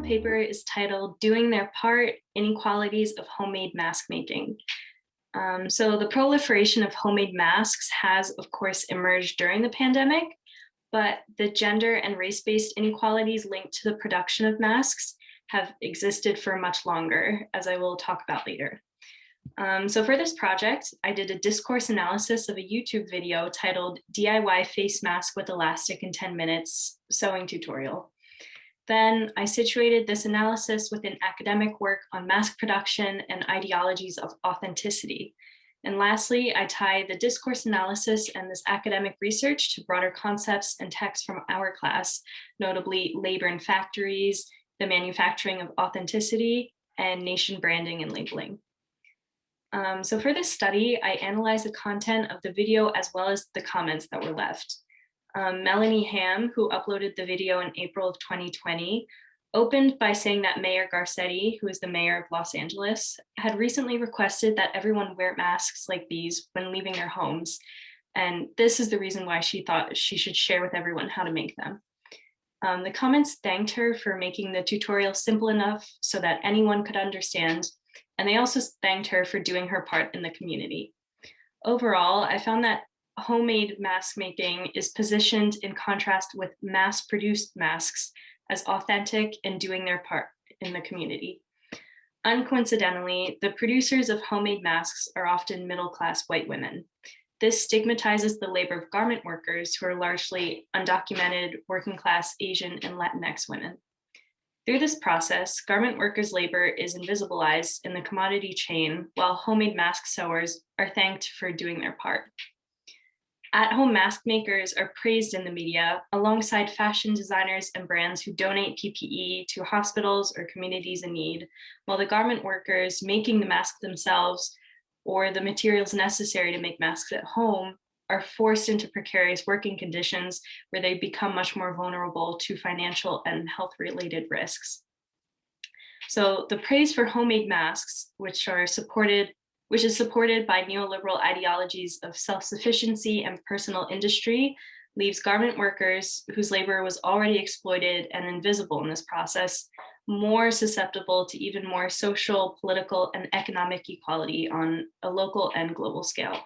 paper is titled Doing Their Part, Inequalities of Homemade Mask Making. So the proliferation of homemade masks has, of course, emerged during the pandemic, but the gender and race-based inequalities linked to the production of masks have existed for much longer, as I will talk about later. So for this project, I did a discourse analysis of a YouTube video titled DIY Face Mask with Elastic in 10 Minutes Sewing Tutorial. Then I situated this analysis within academic work on mask production and ideologies of authenticity. And lastly, I tie the discourse analysis and this academic research to broader concepts and texts from our class, notably labor in factories, the manufacturing of authenticity, and nation branding and labeling. So for this study, I analyzed the content of the video as well as the comments that were left. Melanie Ham, who uploaded the video in April of 2020, opened by saying that Mayor Garcetti, who is the mayor of Los Angeles, had recently requested that everyone wear masks like these when leaving their homes. And this is the reason why she thought she should share with everyone how to make them. The comments thanked her for making the tutorial simple enough so that anyone could understand. And they also thanked her for doing her part in the community. Overall, I found that homemade mask making is positioned in contrast with mass-produced masks as authentic and doing their part in the community. Uncoincidentally, the producers of homemade masks are often middle-class white women. This stigmatizes the labor of garment workers who are largely undocumented, working-class Asian and Latinx women. Through this process, garment workers' labor is invisibilized in the commodity chain, while homemade mask sewers are thanked for doing their part. At-home mask makers are praised in the media alongside fashion designers and brands who donate PPE to hospitals or communities in need, while the garment workers making the mask themselves or the materials necessary to make masks at home are forced into precarious working conditions where they become much more vulnerable to financial and health-related risks. So the praise for homemade masks, which is supported by neoliberal ideologies of self-sufficiency and personal industry, leaves garment workers whose labor was already exploited and invisible in this process more susceptible to even more social, political, and economic equality on a local and global scale.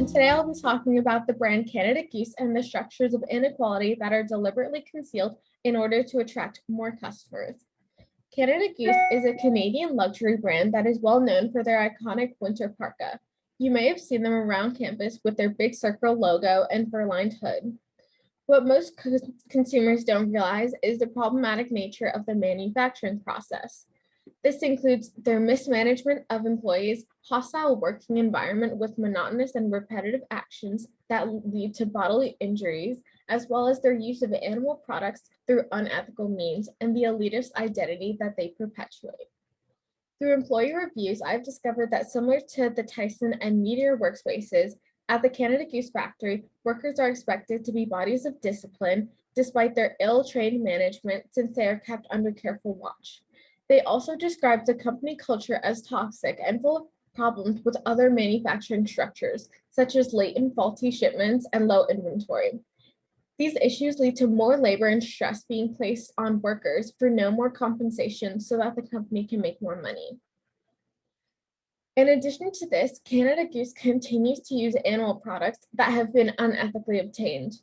Today I'll be talking about the brand Canada Goose and the structures of inequality that are deliberately concealed in order to attract more customers. Canada Goose is a Canadian luxury brand that is well known for their iconic winter parka. You may have seen them around campus with their big circle logo and fur-lined hood. What most consumers don't realize is the problematic nature of the manufacturing process. This includes their mismanagement of employees, hostile working environment with monotonous and repetitive actions that lead to bodily injuries, as well as their use of animal products through unethical means and the elitist identity that they perpetuate. Through employee reviews, I've discovered that similar to the Tyson and Meteor workspaces, at the Canada Goose factory, workers are expected to be bodies of discipline despite their ill-trained management since they are kept under careful watch. They also describe the company culture as toxic and full of problems with other manufacturing structures, such as late and faulty shipments and low inventory. These issues lead to more labor and stress being placed on workers for no more compensation so that the company can make more money. In addition to this, Canada Goose continues to use animal products that have been unethically obtained.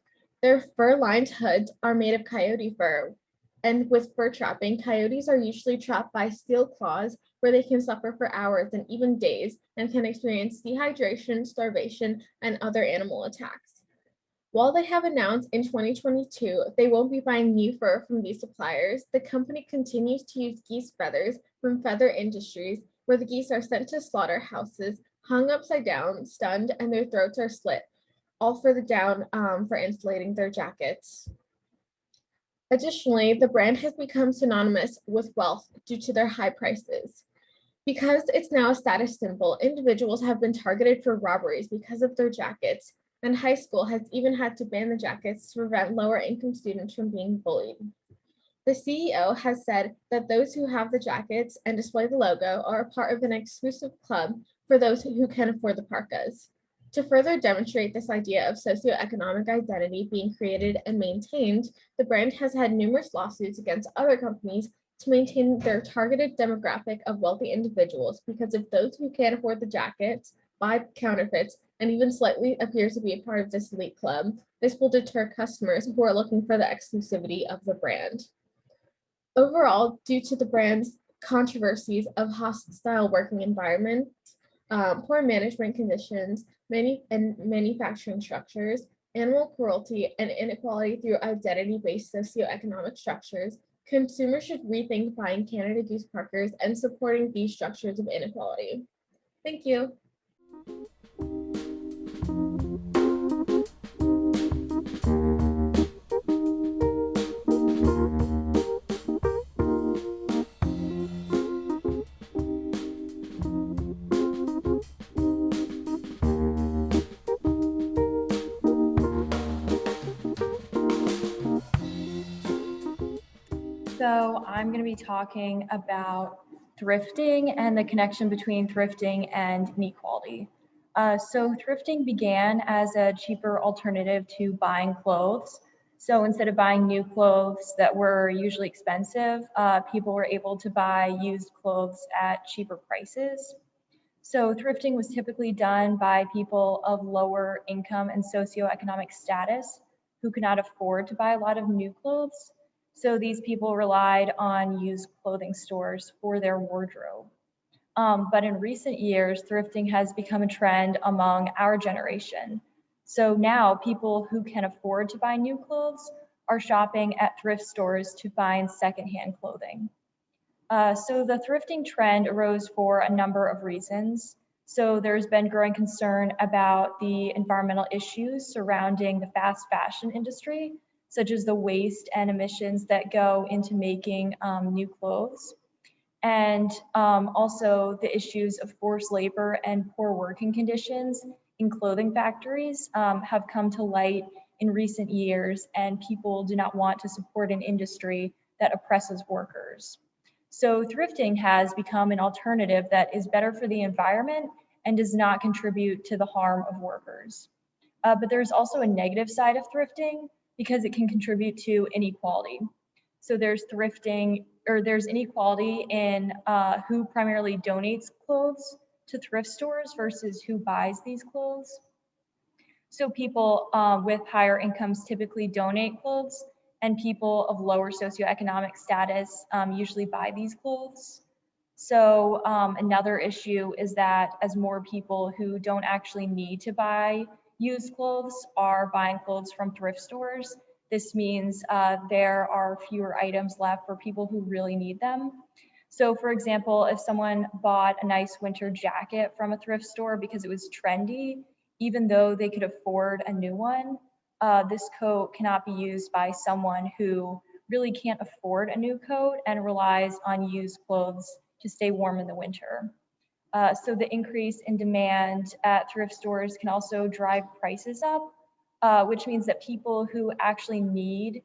Their fur-lined hoods are made of coyote fur, and with fur trapping, coyotes are usually trapped by steel claws where they can suffer for hours and even days and can experience dehydration, starvation, and other animal attacks. While they have announced in 2022 they won't be buying new fur from these suppliers, the company continues to use geese feathers from Feather Industries, where the geese are sent to slaughterhouses, hung upside down, stunned, and their throats are slit, all for the down for insulating their jackets. Additionally, the brand has become synonymous with wealth due to their high prices. Because it's now a status symbol, individuals have been targeted for robberies because of their jackets, and high school has even had to ban the jackets to prevent lower income students from being bullied. The CEO has said that those who have the jackets and display the logo are a part of an exclusive club for those who can afford the parkas. To further demonstrate this idea of socioeconomic identity being created and maintained, the brand has had numerous lawsuits against other companies to maintain their targeted demographic of wealthy individuals, because if those who can't afford the jackets buy counterfeits and even slightly appears to be a part of this elite club, this will deter customers who are looking for the exclusivity of the brand. Overall, due to the brand's controversies of hostile working environments, poor management conditions, and manufacturing structures, animal cruelty, and inequality through identity-based socioeconomic structures, consumers should rethink buying Canada Goose Parkers and supporting these structures of inequality. Thank you. So I'm going to be talking about thrifting and the connection between thrifting and inequality. So thrifting began as a cheaper alternative to buying clothes. So instead of buying new clothes that were usually expensive, people were able to buy used clothes at cheaper prices. So thrifting was typically done by people of lower income and socioeconomic status who could not afford to buy a lot of new clothes. So these people relied on used clothing stores for their wardrobe. But in recent years, thrifting has become a trend among our generation. So now people who can afford to buy new clothes are shopping at thrift stores to find secondhand clothing. So the thrifting trend arose for a number of reasons. So there's been growing concern about the environmental issues surrounding the fast fashion industry, such as the waste and emissions that go into making new clothes. And also the issues of forced labor and poor working conditions in clothing factories have come to light in recent years, and people do not want to support an industry that oppresses workers. So thrifting has become an alternative that is better for the environment and does not contribute to the harm of workers. But there's also a negative side of thrifting because it can contribute to inequality. So there's thrifting, or there's inequality in who primarily donates clothes to thrift stores versus who buys these clothes. So people with higher incomes typically donate clothes, and people of lower socioeconomic status usually buy these clothes. So another issue is that as more people who don't actually need to buy used clothes are buying clothes from thrift stores, this means there are fewer items left for people who really need them. So for example, if someone bought a nice winter jacket from a thrift store because it was trendy, even though they could afford a new one, this coat cannot be used by someone who really can't afford a new coat and relies on used clothes to stay warm in the winter. So the increase in demand at thrift stores can also drive prices up, which means that people who actually need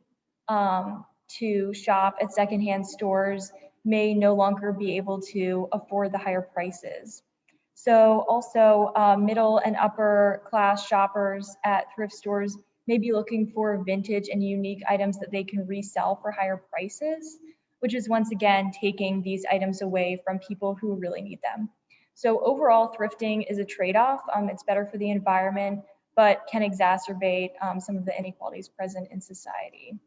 to shop at secondhand stores may no longer be able to afford the higher prices. So also middle and upper class shoppers at thrift stores may be looking for vintage and unique items that they can resell for higher prices, which is once again taking these items away from people who really need them. So overall, thrifting is a trade-off. It's better for the environment, but can exacerbate some of the inequalities present in society.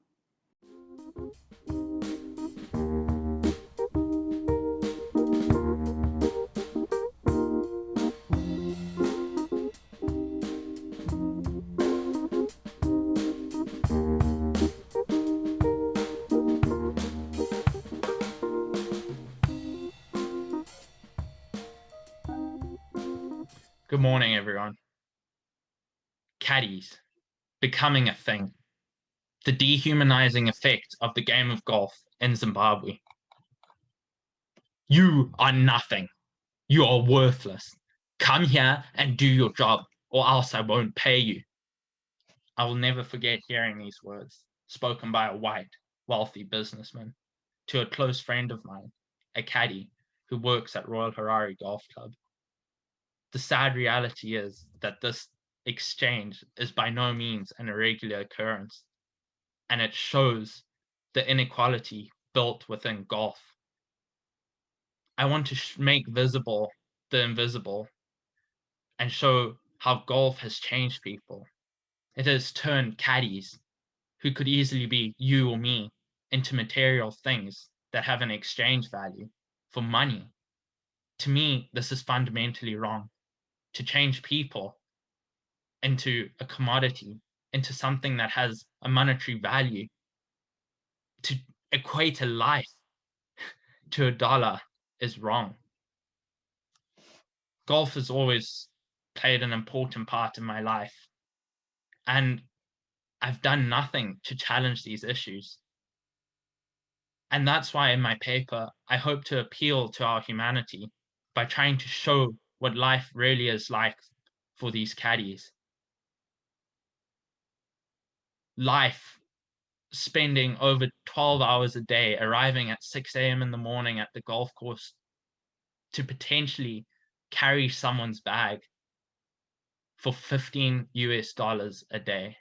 Good morning, everyone. Caddies, becoming a thing. The dehumanizing effect of the game of golf in Zimbabwe. You are nothing. You are worthless. Come here and do your job, or else I won't pay you. I will never forget hearing these words, spoken by a white, wealthy businessman, to a close friend of mine, a caddy who works at Royal Harare Golf Club. The sad reality is that this exchange is by no means an irregular occurrence, and it shows the inequality built within golf. I want to make visible the invisible and show how golf has changed people. It has turned caddies, who could easily be you or me, into material things that have an exchange value for money. To me, this is fundamentally wrong. To change people into a commodity, into something that has a monetary value, to equate a life to a dollar is wrong. Golf has always played an important part in my life, and I've done nothing to challenge these issues. And that's why in my paper, I hope to appeal to our humanity by trying to show what life really is like for these caddies. Life, spending over 12 hours a day, arriving at 6 a.m. in the morning at the golf course to potentially carry someone's bag for 15 US dollars a day.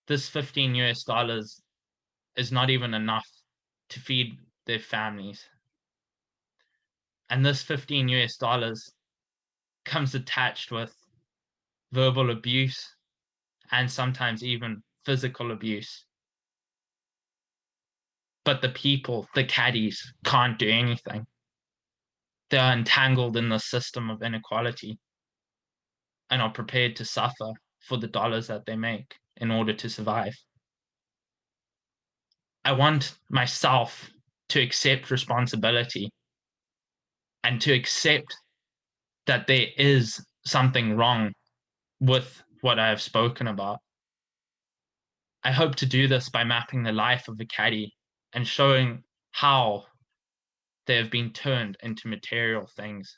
This 15 US dollars is not even enough to feed their families. And this 15 US dollars comes attached with verbal abuse and sometimes even physical abuse. But the people, the caddies, can't do anything. They are entangled in the system of inequality and are prepared to suffer for the dollars that they make in order to survive. I want myself to accept responsibility and to accept that there is something wrong with what I have spoken about. I hope to do this by mapping the life of a caddy and showing how they have been turned into material things.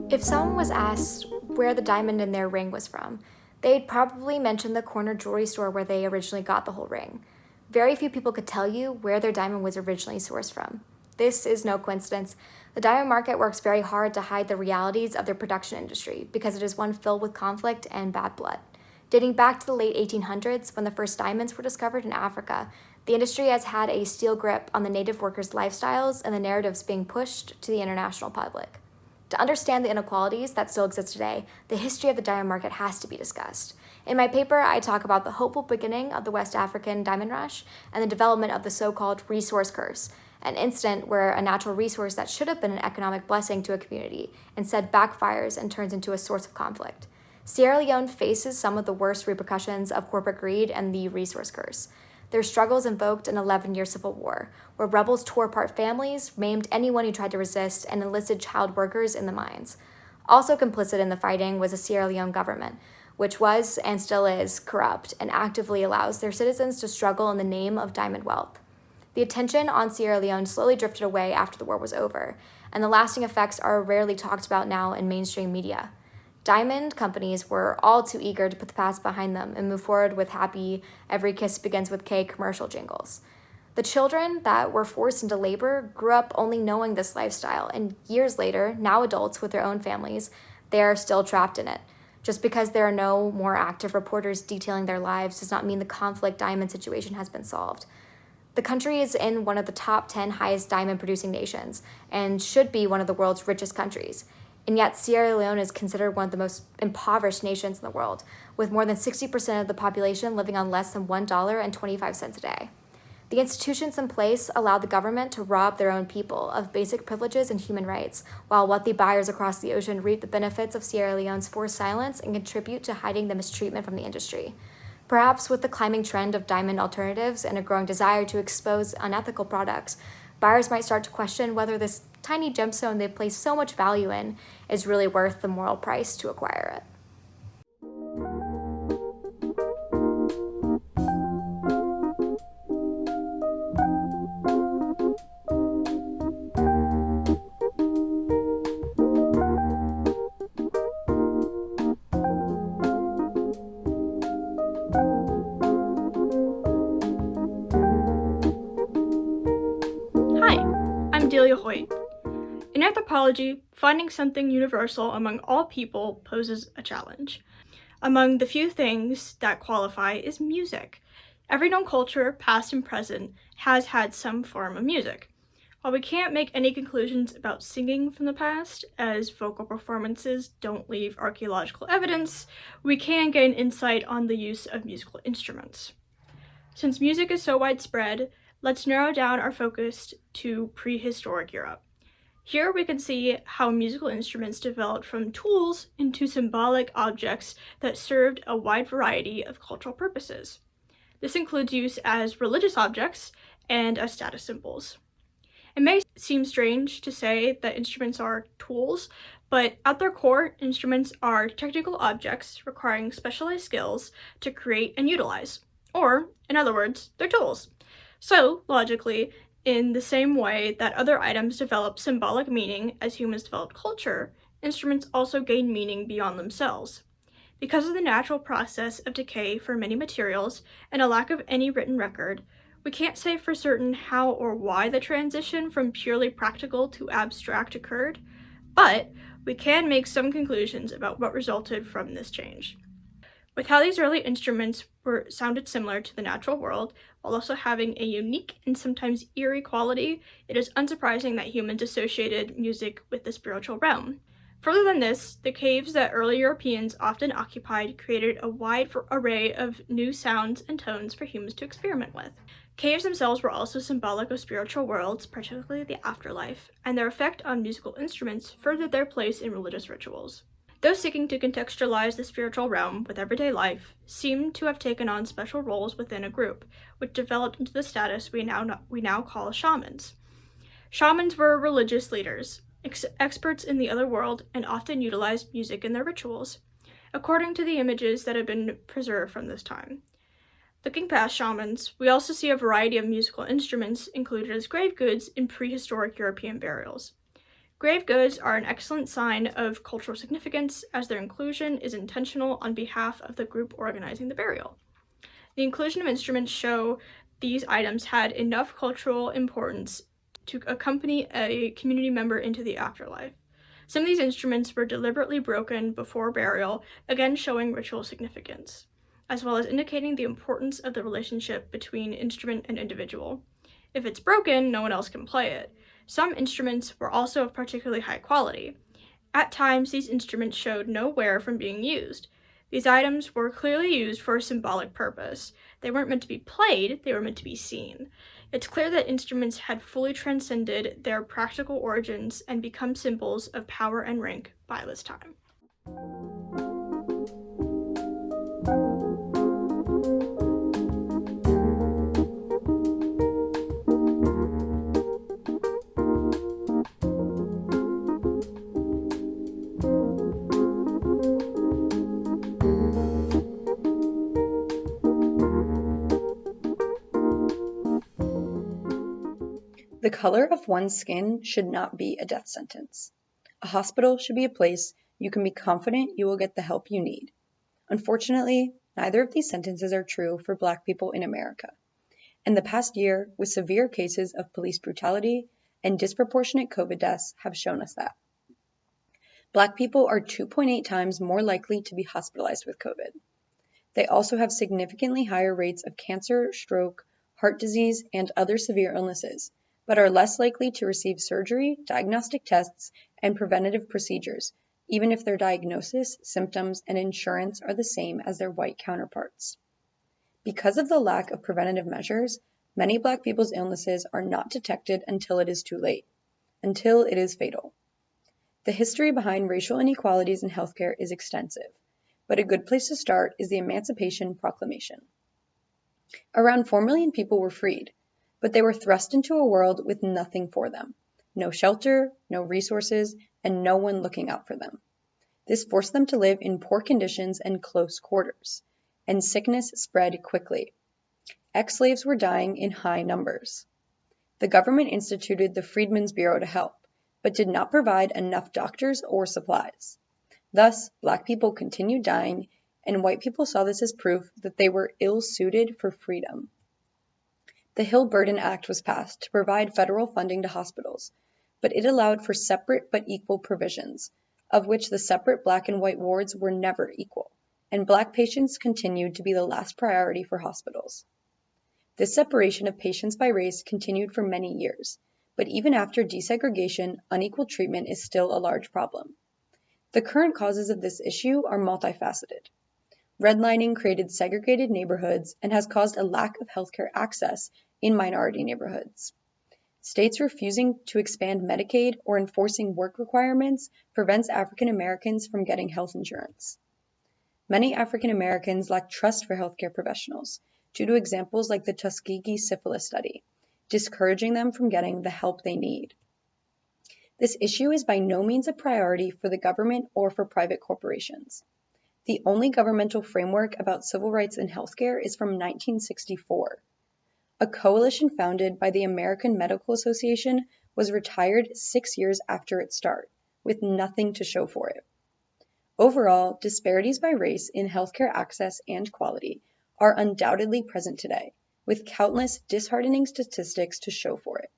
If someone was asked where the diamond in their ring was from, they'd probably mention the corner jewelry store where they originally got the whole ring. Very few people could tell you where their diamond was originally sourced from. This is no coincidence. The diamond market works very hard to hide the realities of their production industry because it is one filled with conflict and bad blood. Dating back to the late 1800s, when the first diamonds were discovered in Africa, the industry has had a steel grip on the native workers' lifestyles and the narratives being pushed to the international public. To understand the inequalities that still exist today, the history of the diamond market has to be discussed. In my paper, I talk about the hopeful beginning of the West African diamond rush and the development of the so-called resource curse, an incident where a natural resource that should have been an economic blessing to a community instead backfires and turns into a source of conflict. Sierra Leone faces some of the worst repercussions of corporate greed and the resource curse. Their struggles invoked an 11-year civil war, where rebels tore apart families, maimed anyone who tried to resist, and enlisted child workers in the mines. Also complicit in the fighting was the Sierra Leone government, which was, and still is, corrupt and actively allows their citizens to struggle in the name of diamond wealth. The attention on Sierra Leone slowly drifted away after the war was over, and the lasting effects are rarely talked about now in mainstream media. Diamond companies were all too eager to put the past behind them and move forward with happy, every kiss begins with K commercial jingles. The children that were forced into labor grew up only knowing this lifestyle, and years later, now adults with their own families, they are still trapped in it. Just because there are no more active reporters detailing their lives does not mean the conflict diamond situation has been solved. The country is in one of the top 10 highest diamond producing nations and should be one of the world's richest countries. And yet Sierra Leone is considered one of the most impoverished nations in the world, with more than 60% of the population living on less than $1.25 a day. The institutions in place allow the government to rob their own people of basic privileges and human rights, while wealthy buyers across the ocean reap the benefits of Sierra Leone's forced silence and contribute to hiding the mistreatment from the industry. Perhaps with the climbing trend of diamond alternatives and a growing desire to expose unethical products, buyers might start to question whether this tiny gemstone they've placed so much value in is really worth the moral price to acquire it. Hi, I'm Delia Hoyt. In anthropology, finding something universal among all people poses a challenge. Among the few things that qualify is music. Every known culture, past and present, has had some form of music. While we can't make any conclusions about singing from the past, as vocal performances don't leave archaeological evidence, we can gain insight on the use of musical instruments. Since music is so widespread, let's narrow down our focus to prehistoric Europe. Here we can see how musical instruments developed from tools into symbolic objects that served a wide variety of cultural purposes. This includes use as religious objects and as status symbols. It may seem strange to say that instruments are tools, but at their core, instruments are technical objects requiring specialized skills to create and utilize. Or, in other words, they're tools. So, logically, in the same way that other items develop symbolic meaning as humans develop culture, instruments also gain meaning beyond themselves. Because of the natural process of decay for many materials and a lack of any written record, we can't say for certain how or why the transition from purely practical to abstract occurred, but we can make some conclusions about what resulted from this change. With how these early instruments sounded similar to the natural world, while also having a unique and sometimes eerie quality, it is unsurprising that humans associated music with the spiritual realm. Further than this, the caves that early Europeans often occupied created a wide array of new sounds and tones for humans to experiment with. Caves themselves were also symbolic of spiritual worlds, particularly the afterlife, and their effect on musical instruments furthered their place in religious rituals. Those seeking to contextualize the spiritual realm with everyday life seem to have taken on special roles within a group, which developed into the status we now call shamans. Shamans were religious leaders, experts in the other world, and often utilized music in their rituals, according to the images that have been preserved from this time. Looking past shamans, we also see a variety of musical instruments included as grave goods in prehistoric European burials. Grave goods are an excellent sign of cultural significance, as their inclusion is intentional on behalf of the group organizing the burial. The inclusion of instruments show these items had enough cultural importance to accompany a community member into the afterlife. Some of these instruments were deliberately broken before burial, again showing ritual significance, as well as indicating the importance of the relationship between instrument and individual. If it's broken, no one else can play it. Some instruments were also of particularly high quality. At times, these instruments showed no wear from being used. These items were clearly used for a symbolic purpose. They weren't meant to be played, they were meant to be seen. It's clear that instruments had fully transcended their practical origins and become symbols of power and rank by this time. The color of one's skin should not be a death sentence. A hospital should be a place you can be confident you will get the help you need. Unfortunately, neither of these sentences are true for Black people in America. In the past year, with severe cases of police brutality and disproportionate COVID deaths have shown us that. Black people are 2.8 times more likely to be hospitalized with COVID. They also have significantly higher rates of cancer, stroke, heart disease, and other severe illnesses, but are less likely to receive surgery, diagnostic tests, and preventative procedures, even if their diagnosis, symptoms, and insurance are the same as their white counterparts. Because of the lack of preventative measures, many Black people's illnesses are not detected until it is too late, until it is fatal. The history behind racial inequalities in healthcare is extensive. but a good place to start is the Emancipation Proclamation. Around 4 million people were freed, but they were thrust into a world with nothing for them. No shelter, no resources, and no one looking out for them. This forced them to live in poor conditions and close quarters, and sickness spread quickly. Ex-slaves were dying in high numbers. The government instituted the Freedmen's Bureau to help, but did not provide enough doctors or supplies. Thus, Black people continued dying, and white people saw this as proof that they were ill-suited for freedom. The Hill-Burton Act was passed to provide federal funding to hospitals, but it allowed for separate but equal provisions, of which the separate Black and white wards were never equal, and Black patients continued to be the last priority for hospitals. This separation of patients by race continued for many years, but even after desegregation, unequal treatment is still a large problem. The current causes of this issue are multifaceted. Redlining created segregated neighborhoods and has caused a lack of healthcare access in minority neighborhoods. States refusing to expand Medicaid or enforcing work requirements prevents African Americans from getting health insurance. Many African Americans lack trust for healthcare professionals due to examples like the Tuskegee syphilis study, discouraging them from getting the help they need. This issue is by no means a priority for the government or for private corporations. The only governmental framework about civil rights in healthcare is from 1964. A coalition founded by the American Medical Association was retired 6 years after its start, with nothing to show for it. Overall, disparities by race in healthcare access and quality are undoubtedly present today, with countless disheartening statistics to show for it.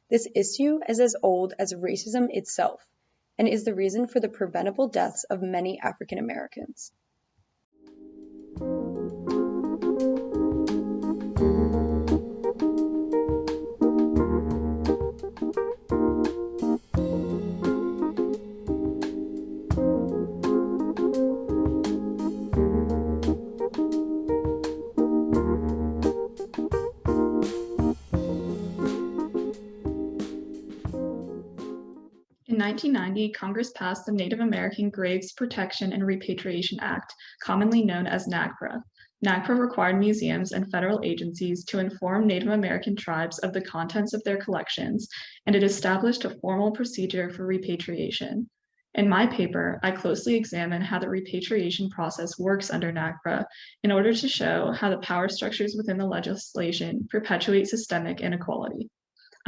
This issue is as old as racism itself, and is the reason for the preventable deaths of many African Americans. In 1990, Congress passed the Native American Graves Protection and Repatriation Act, commonly known as NAGPRA. NAGPRA required museums and federal agencies to inform Native American tribes of the contents of their collections, and it established a formal procedure for repatriation. In my paper, I closely examine how the repatriation process works under NAGPRA in order to show how the power structures within the legislation perpetuate systemic inequality.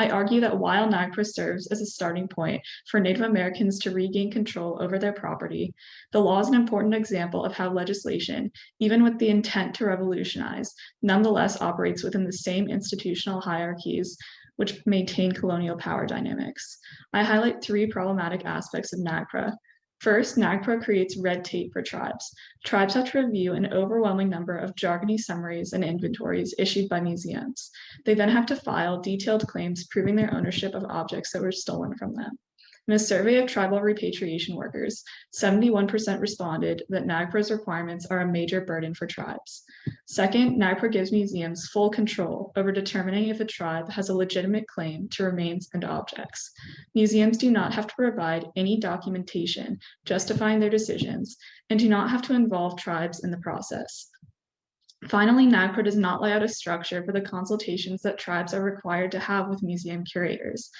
I argue that while NAGPRA serves as a starting point for Native Americans to regain control over their property, the law is an important example of how legislation, even with the intent to revolutionize, nonetheless operates within the same institutional hierarchies which maintain colonial power dynamics. I highlight 3 problematic aspects of NAGPRA. First, NAGPRA creates red tape for tribes. Tribes have to review an overwhelming number of jargony summaries and inventories issued by museums. They then have to file detailed claims proving their ownership of objects that were stolen from them. In a survey of tribal repatriation workers, 71% responded that NAGPRA's requirements are a major burden for tribes. Second, NAGPRA gives museums full control over determining if a tribe has a legitimate claim to remains and objects. Museums do not have to provide any documentation justifying their decisions and do not have to involve tribes in the process. Finally, NAGPRA does not lay out a structure for the consultations that tribes are required to have with museum curators.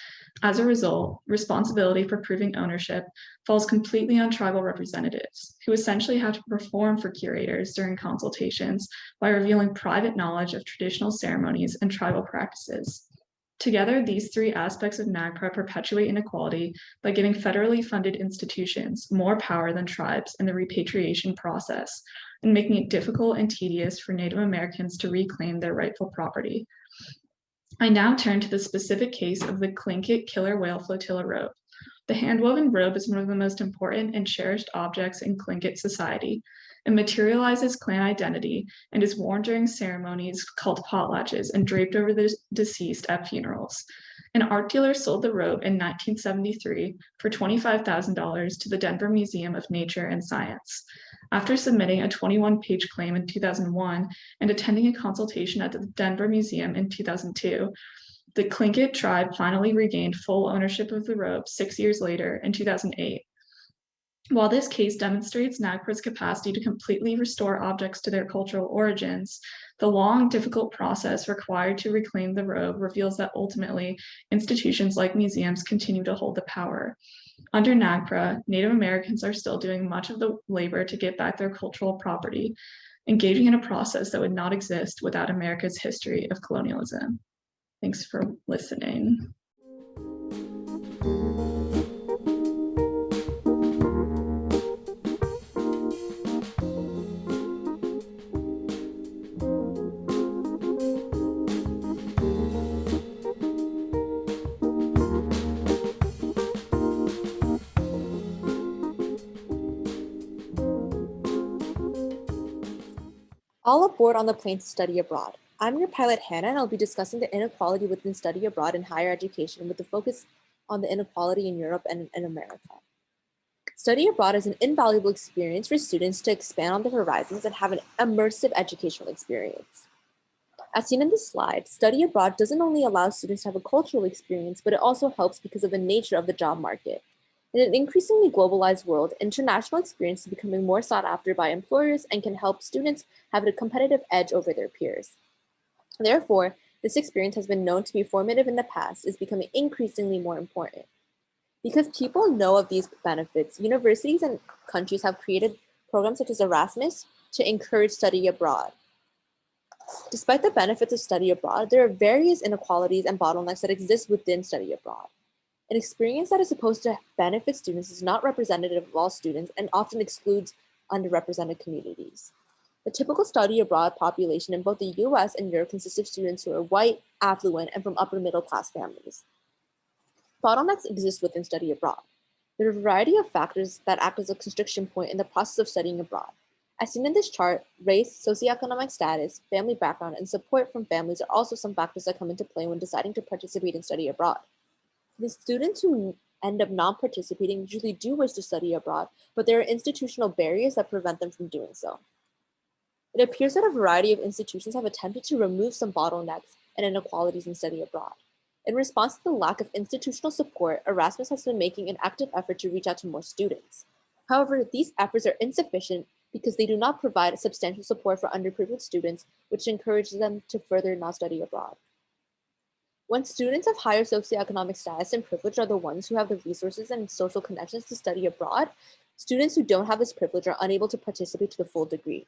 As a result, responsibility for proving ownership falls completely on tribal representatives, who essentially have to perform for curators during consultations by revealing private knowledge of traditional ceremonies and tribal practices. Together, these 3 aspects of NAGPRA perpetuate inequality by giving federally funded institutions more power than tribes in the repatriation process, and making it difficult and tedious for Native Americans to reclaim their rightful property. I now turn to the specific case of the Tlingit killer whale flotilla robe. The handwoven robe is one of the most important and cherished objects in Tlingit society. It materializes clan identity and is worn during ceremonies called potlatches and draped over the deceased at funerals. An art dealer sold the robe in 1973 for $25,000 to the Denver Museum of Nature and Science. After submitting a 21-page claim in 2001 and attending a consultation at the Denver Museum in 2002, the Tlingit tribe finally regained full ownership of the robe 6 years later in 2008. While this case demonstrates NAGPRA's capacity to completely restore objects to their cultural origins, the long, difficult process required to reclaim the robe reveals that ultimately institutions like museums continue to hold the power. Under NAGPRA, Native Americans are still doing much of the labor to get back their cultural property, engaging in a process that would not exist without America's history of colonialism. Thanks for listening. All aboard on the plane to study abroad. I'm your pilot, Hannah, and I'll be discussing the inequality within study abroad in higher education with a focus on the inequality in Europe and in America. Study abroad is an invaluable experience for students to expand on their horizons and have an immersive educational experience. As seen in this slide, study abroad doesn't only allow students to have a cultural experience, but it also helps because of the nature of the job market. In an increasingly globalized world, international experience is becoming more sought after by employers and can help students have a competitive edge over their peers. Therefore, this experience has been known to be formative in the past, is becoming increasingly more important. Because people know of these benefits, universities and countries have created programs such as Erasmus to encourage study abroad. Despite the benefits of study abroad, there are various inequalities and bottlenecks that exist within study abroad. An experience that is supposed to benefit students is not representative of all students and often excludes underrepresented communities. The typical study abroad population in both the US and Europe consists of students who are white, affluent, and from upper middle class families. Bottlenecks exist within study abroad. There are a variety of factors that act as a constriction point in the process of studying abroad. As seen in this chart, race, socioeconomic status, family background, and support from families are also some factors that come into play when deciding to participate in study abroad. The students who end up not participating usually do wish to study abroad, but there are institutional barriers that prevent them from doing so. It appears that a variety of institutions have attempted to remove some bottlenecks and inequalities in study abroad. In response to the lack of institutional support, Erasmus has been making an active effort to reach out to more students. However, these efforts are insufficient because they do not provide substantial support for underprivileged students, which encourages them to further not study abroad. When students of higher socioeconomic status and privilege are the ones who have the resources and social connections to study abroad, students who don't have this privilege are unable to participate to the full degree.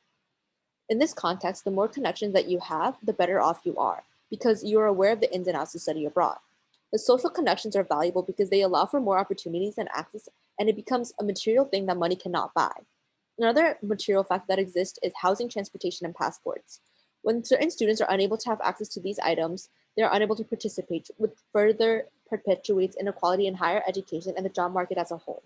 In this context, the more connections that you have, the better off you are, because you are aware of the ins and outs to study abroad. The social connections are valuable because they allow for more opportunities and access, and it becomes a material thing that money cannot buy. Another material fact that exists is housing, transportation, and passports. When certain students are unable to have access to these items, they are unable to participate, which further perpetuates inequality in higher education and the job market as a whole.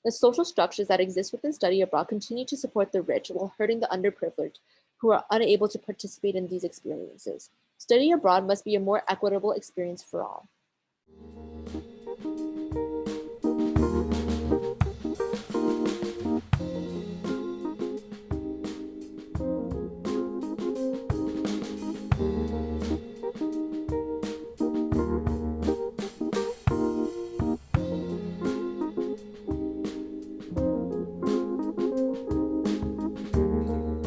The social structures that exist within study abroad continue to support the rich while hurting the underprivileged who are unable to participate in these experiences. Study abroad must be a more equitable experience for all.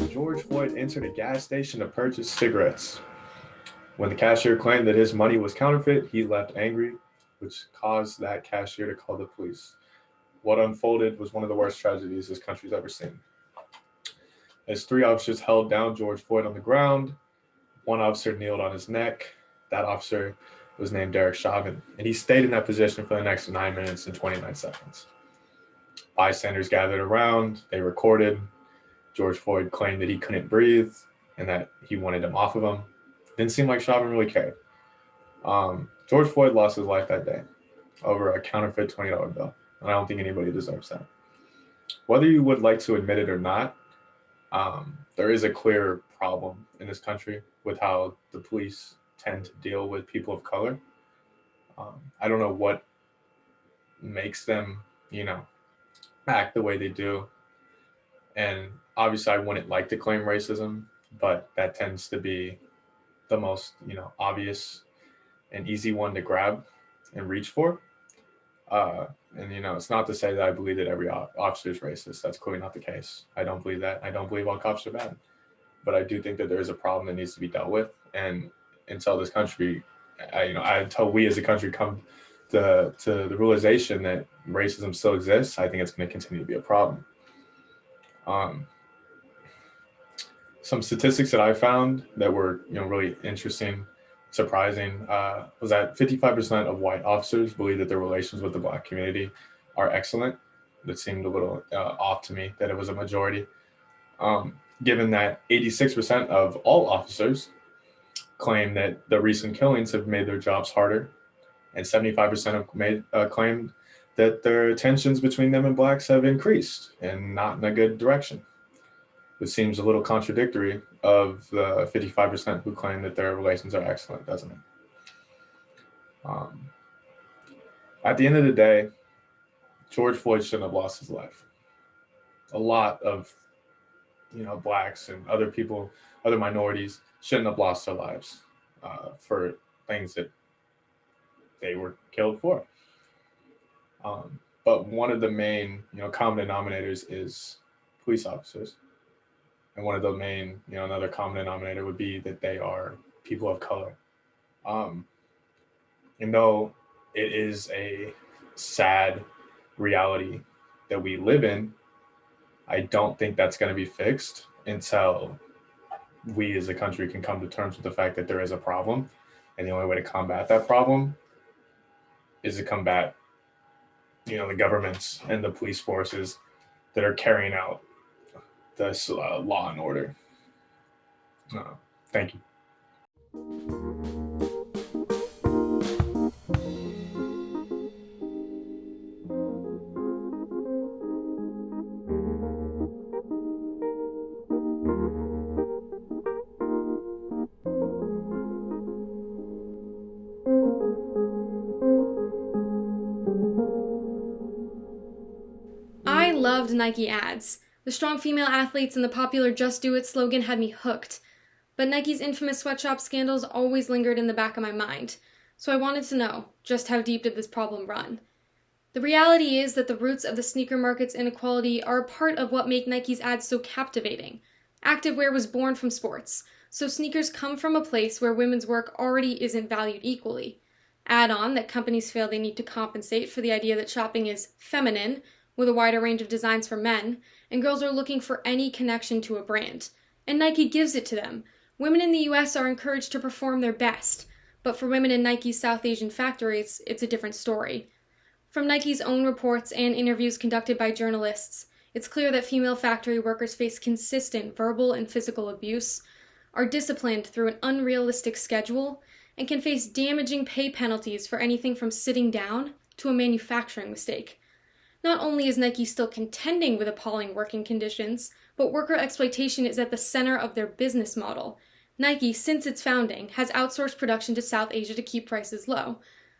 George Floyd entered a gas station to purchase cigarettes. When the cashier claimed that his money was counterfeit, he left angry, which caused that cashier to call the police. What unfolded was one of the worst tragedies this country's ever seen. As three officers held down George Floyd on the ground, one officer kneeled on his neck. That officer was named Derek Chauvin, and he stayed in that position for the next 9 minutes and 29 seconds. Bystanders gathered around, they recorded. George Floyd claimed that he couldn't breathe and that he wanted him off of him. Didn't seem like Chauvin really cared. George Floyd lost his life that day over a counterfeit $20 bill, and I don't think anybody deserves that. Whether you would like to admit it or not, there is a clear problem in this country with how the police tend to deal with people of color. I don't know what makes them, act the way they do. And obviously I wouldn't like to claim racism, but that tends to be the most, obvious and easy one to grab and reach for. And it's not to say that I believe that every officer is racist. That's clearly not the case. I don't believe that. I don't believe all cops are bad. But I do think that there is a problem that needs to be dealt with. And until this country, until we as a country come to the realization that racism still exists, I think it's going to continue to be a problem. Some statistics that I found that were really interesting, surprising, was that 55% of white officers believe that their relations with the Black community are excellent. That seemed a little off to me that it was a majority. Given that 86% of all officers claim that the recent killings have made their jobs harder, and 75% have claimed that their tensions between them and Blacks have increased and not in a good direction. It seems a little contradictory of the 55% who claim that their relations are excellent, doesn't it? At the end of the day, George Floyd shouldn't have lost his life. A lot of Blacks and other people, other minorities, shouldn't have lost their lives for things that they were killed for. But one of the main common denominators is police officers. And one of the main, another common denominator would be that they are people of color. Though it is a sad reality that we live in, I don't think that's going to be fixed until we as a country can come to terms with the fact that there is a problem. And the only way to combat that problem is to combat, the governments and the police forces that are carrying out this law and order. Thank you. I loved Nike ads. The strong female athletes and the popular Just Do It slogan had me hooked. But Nike's infamous sweatshop scandals always lingered in the back of my mind. So I wanted to know, just how deep did this problem run? The reality is that the roots of the sneaker market's inequality are a part of what make Nike's ads so captivating. Activewear was born from sports, so sneakers come from a place where women's work already isn't valued equally. Add on that companies feel they need to compensate for the idea that shopping is feminine, with a wider range of designs for men, and girls are looking for any connection to a brand. And Nike gives it to them. Women in the US are encouraged to perform their best, but for women in Nike's South Asian factories, it's a different story. From Nike's own reports and interviews conducted by journalists, it's clear that female factory workers face consistent verbal and physical abuse, are disciplined through an unrealistic schedule, and can face damaging pay penalties for anything from sitting down to a manufacturing mistake. Not only is Nike still contending with appalling working conditions, but worker exploitation is at the center of their business model. Nike, since its founding, has outsourced production to South Asia to keep prices low,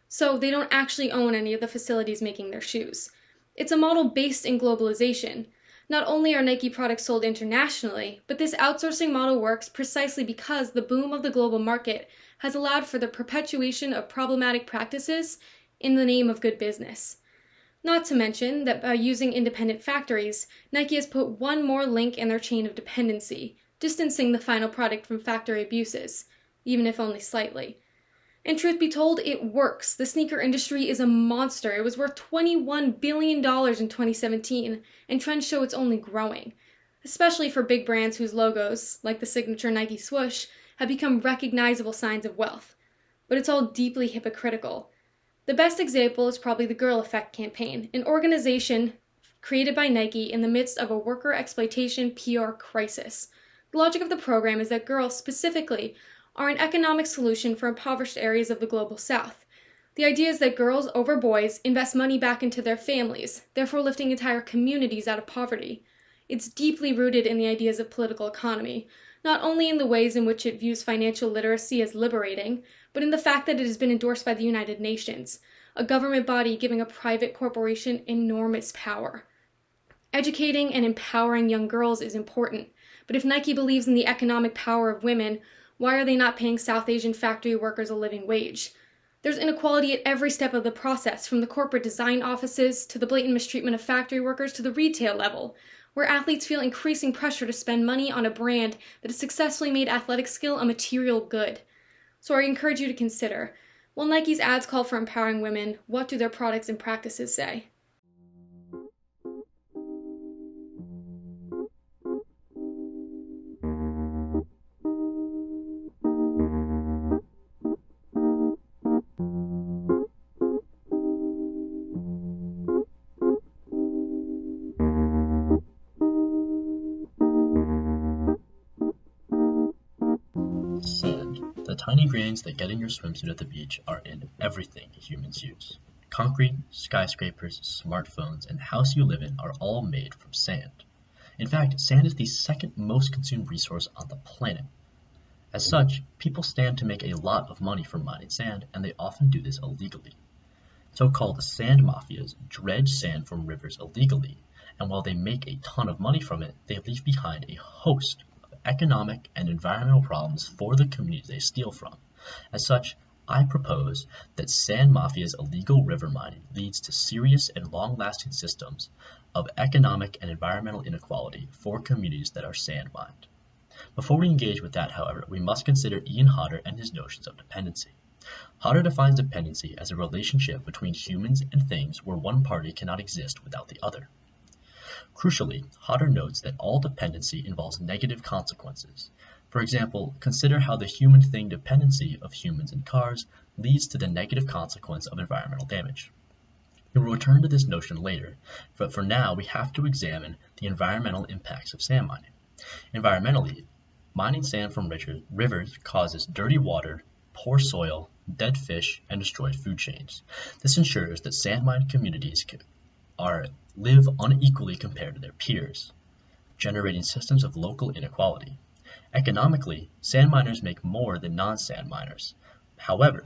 so they don't actually own any of the facilities making their shoes. It's a model based in globalization. Not only are Nike products sold internationally, but this outsourcing model works precisely because the boom of the global market has allowed for the perpetuation of problematic practices in the name of good business. Not to mention that by using independent factories, Nike has put one more link in their chain of dependency, distancing the final product from factory abuses, even if only slightly. And truth be told, it works. The sneaker industry is a monster. It was worth $21 billion in 2017, and trends show it's only growing, especially for big brands whose logos, like the signature Nike swoosh, have become recognizable signs of wealth. But it's all deeply hypocritical. The best example is probably the Girl Effect campaign, an organization created by Nike in the midst of a worker exploitation PR crisis. The logic of the program is that girls, specifically, are an economic solution for impoverished areas of the global south. The idea is that girls over boys invest money back into their families, therefore lifting entire communities out of poverty. It's deeply rooted in the ideas of political economy, not only in the ways in which it views financial literacy as liberating, but in the fact that it has been endorsed by the United Nations, a government body giving a private corporation enormous power. Educating and empowering young girls is important, but if Nike believes in the economic power of women, why are they not paying South Asian factory workers a living wage? There's inequality at every step of the process, from the corporate design offices to the blatant mistreatment of factory workers to the retail level, where athletes feel increasing pressure to spend money on a brand that has successfully made athletic skill a material good. So I encourage you to consider, while Nike's ads call for empowering women, what do their products and practices say? Sand. The tiny grains that get in your swimsuit at the beach are in everything humans use. Concrete, skyscrapers, smartphones, and the house you live in are all made from sand. In fact, sand is the second most consumed resource on the planet. As such, people stand to make a lot of money from mining sand, and they often do this illegally. So-called sand mafias dredge sand from rivers illegally, and while they make a ton of money from it, they leave behind a host of economic and environmental problems for the communities they steal from. As such, I propose that sand mafia's illegal river mining leads to serious and long-lasting systems of economic and environmental inequality for communities that are sand mined. Before we engage with that, however, we must consider Ian Hodder and his notions of dependency. Hodder defines dependency as a relationship between humans and things where one party cannot exist without the other. Crucially, Hodder notes that all dependency involves negative consequences. For example, consider how the human-thing dependency of humans and cars leads to the negative consequence of environmental damage. We will return to this notion later, but for now we have to examine the environmental impacts of sand mining. Environmentally, mining sand from rivers causes dirty water, poor soil, dead fish, and destroyed food chains. This ensures that sand mine communities live unequally compared to their peers, generating systems of local inequality. Economically, sand miners make more than non-sand miners. However,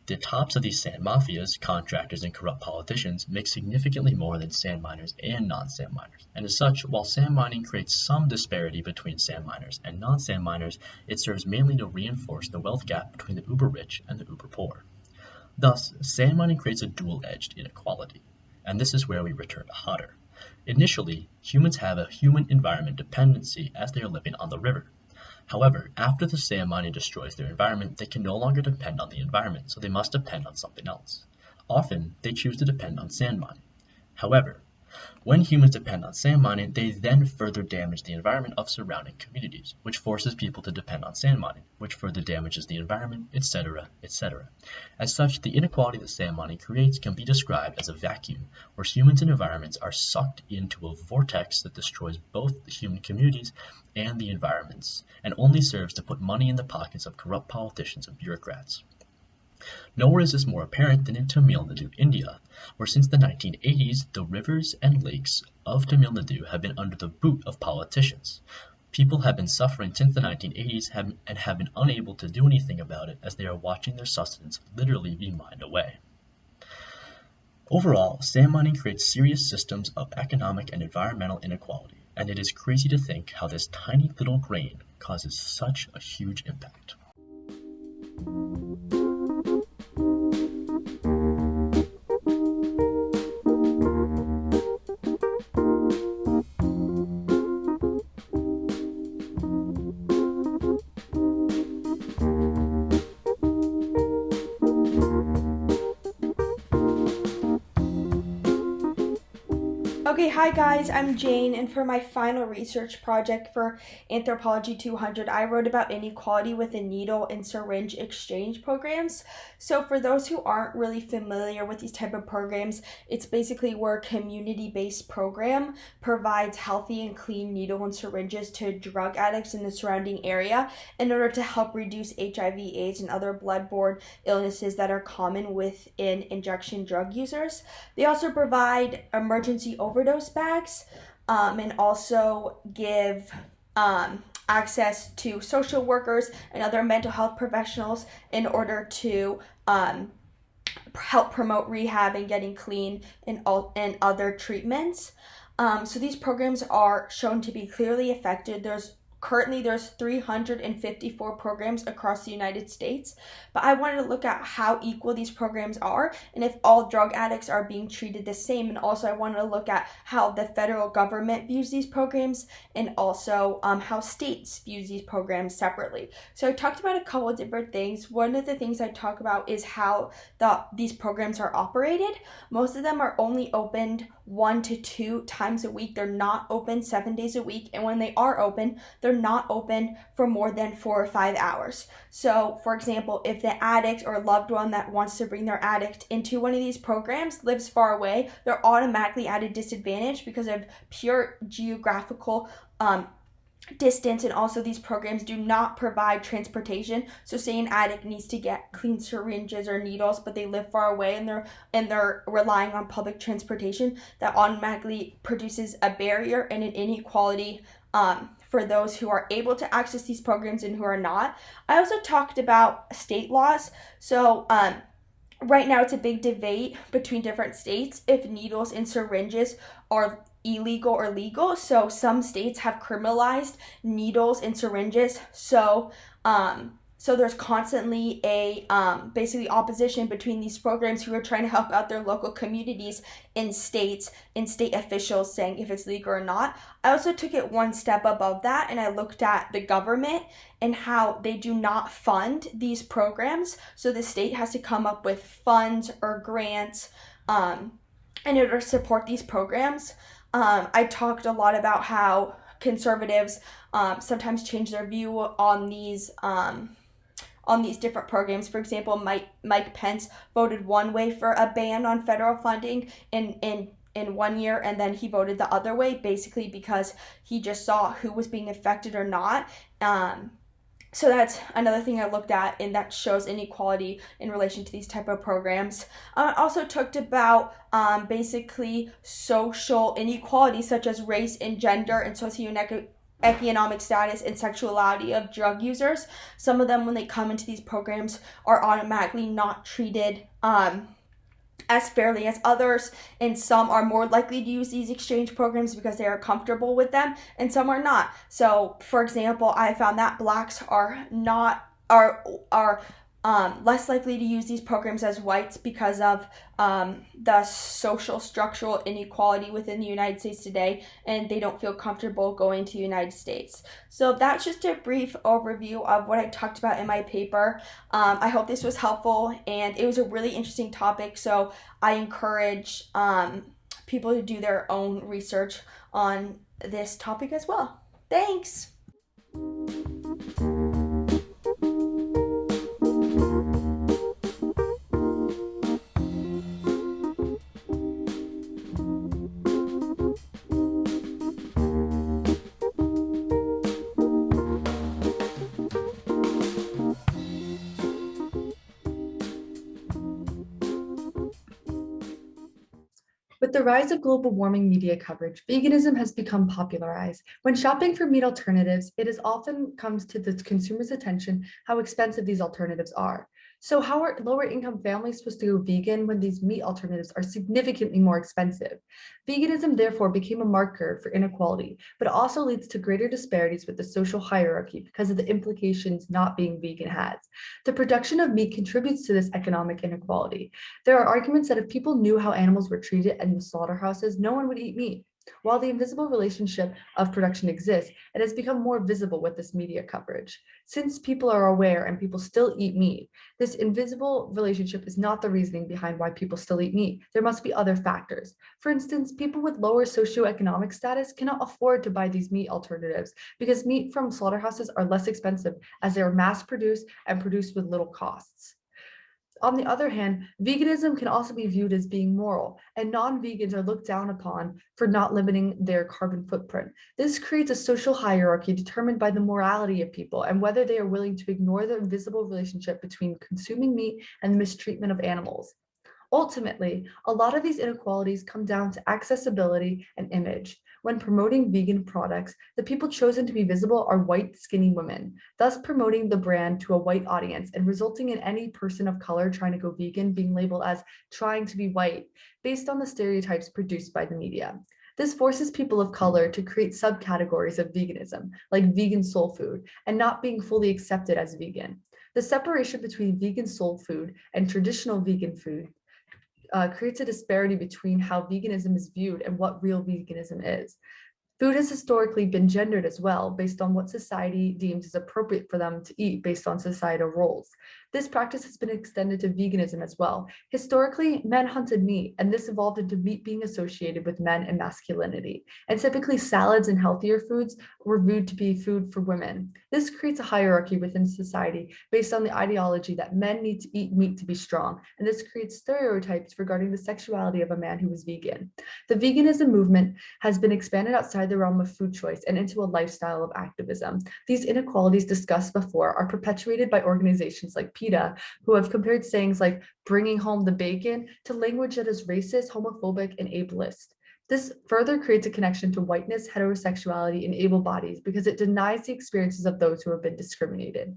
the tops of these sand mafias, contractors, and corrupt politicians make significantly more than sand miners and non-sand miners. And as such, while sand mining creates some disparity between sand miners and non-sand miners, it serves mainly to reinforce the wealth gap between the uber-rich and the uber-poor. Thus, sand mining creates a dual-edged inequality. And this is where we return to Hodder. Initially, humans have a human-environment dependency as they are living on the river. However, after the sand mining destroys their environment, they can no longer depend on the environment, so they must depend on something else. Often, they choose to depend on sand mining. However, when humans depend on sand mining, they then further damage the environment of surrounding communities, which forces people to depend on sand mining, which further damages the environment, etc., etc. As such, the inequality that sand mining creates can be described as a vacuum, where humans and environments are sucked into a vortex that destroys both the human communities and the environments, and only serves to put money in the pockets of corrupt politicians and bureaucrats. Nowhere is this more apparent than in Tamil Nadu, India, where since the 1980s, the rivers and lakes of Tamil Nadu have been under the boot of politicians. People have been suffering since the 1980s and have been unable to do anything about it as they are watching their sustenance literally be mined away. Overall, sand mining creates serious systems of economic and environmental inequality, and it is crazy to think how this tiny little grain causes such a huge impact. Okay, hi guys, I'm Jane, and for my final research project for Anthropology 200, I wrote about inequality within needle and syringe exchange programs. So for those who aren't really familiar with these type of programs, it's basically where a community-based program provides healthy and clean needle and syringes to drug addicts in the surrounding area in order to help reduce HIV, AIDS, and other blood-borne illnesses that are common within injection drug users. They also provide emergency overdose bags and also give access to social workers and other mental health professionals in order to help promote rehab and getting clean and other treatments. So these programs are shown to be clearly effective. There's Currently, there's 354 programs across the United States, but I wanted to look at how equal these programs are and if all drug addicts are being treated the same. And also, I wanted to look at how the federal government views these programs and also how states view these programs separately. So I talked about a couple of different things. One of the things I talk about is how these programs are operated. Most of them are only opened 1 to 2 times a week. They're not open 7 days a week. And when they are open, they're not open for more than 4 or 5 hours. So, for example, if the addict or loved one that wants to bring their addict into one of these programs lives far away, they're automatically at a disadvantage because of pure geographical distance, and also these programs do not provide transportation. So say an addict needs to get clean syringes or needles, but they live far away and they're relying on public transportation, that automatically produces a barrier and an inequality for those who are able to access these programs and who are not. I also talked about state laws. So right now it's a big debate between different states if needles and syringes are illegal or legal. So some states have criminalized needles and syringes. So there's constantly a basically opposition between these programs who are trying to help out their local communities in states and state officials saying if it's legal or not. I also took it one step above that and I looked at the government and how they do not fund these programs. So the state has to come up with funds or grants in order to support these programs. I talked a lot about how conservatives sometimes change their view on these different programs. For example, Mike Pence voted one way for a ban on federal funding in 1 year, and then he voted the other way, basically because he just saw who was being affected or not. So that's another thing I looked at, and that shows inequality in relation to these type of programs. I also talked about basically social inequality, such as race and gender and socioeconomic status and sexuality of drug users. Some of them, when they come into these programs, are automatically not treated as fairly as others, and some are more likely to use these exchange programs because they are comfortable with them, and some are not. So, for example, I found that blacks are less likely to use these programs as whites because of the social structural inequality within the United States today, and they don't feel comfortable going to the United States. So that's just a brief overview of what I talked about in my paper. I hope this was helpful, and it was a really interesting topic, so I encourage people to do their own research on this topic as well. Thanks! With the rise of global warming media coverage, veganism has become popularized. When shopping for meat alternatives, it is often comes to the consumer's attention how expensive these alternatives are. So how are lower income families supposed to go vegan when these meat alternatives are significantly more expensive? Veganism therefore became a marker for inequality, but it also leads to greater disparities with the social hierarchy because of the implications not being vegan has. The production of meat contributes to this economic inequality. There are arguments that if people knew how animals were treated in the slaughterhouses, no one would eat meat. While the invisible relationship of production exists, it has become more visible with this media coverage. Since people are aware and people still eat meat, this invisible relationship is not the reasoning behind why people still eat meat. There must be other factors. For instance, people with lower socioeconomic status cannot afford to buy these meat alternatives because meat from slaughterhouses are less expensive as they are mass produced and produced with little costs. On the other hand, veganism can also be viewed as being moral, and non-vegans are looked down upon for not limiting their carbon footprint. This creates a social hierarchy determined by the morality of people and whether they are willing to ignore the invisible relationship between consuming meat and the mistreatment of animals. Ultimately, a lot of these inequalities come down to accessibility and image. When promoting vegan products, the people chosen to be visible are white, skinny women, thus promoting the brand to a white audience and resulting in any person of color trying to go vegan being labeled as trying to be white, based on the stereotypes produced by the media. This forces people of color to create subcategories of veganism, like vegan soul food, and not being fully accepted as vegan. The separation between vegan soul food and traditional vegan food creates a disparity between how veganism is viewed and what real veganism is. Food has historically been gendered as well, based on what society deems is appropriate for them to eat based on societal roles. This practice has been extended to veganism as well. Historically, men hunted meat, and this evolved into meat being associated with men and masculinity. And typically, salads and healthier foods were viewed to be food for women. This creates a hierarchy within society based on the ideology that men need to eat meat to be strong, and this creates stereotypes regarding the sexuality of a man who is vegan. The veganism movement has been expanded outside the realm of food choice and into a lifestyle of activism. These inequalities discussed before are perpetuated by organizations like PETA, who have compared sayings like bringing home the bacon to language that is racist, homophobic, and ableist. This further creates a connection to whiteness, heterosexuality, and able bodies because it denies the experiences of those who have been discriminated.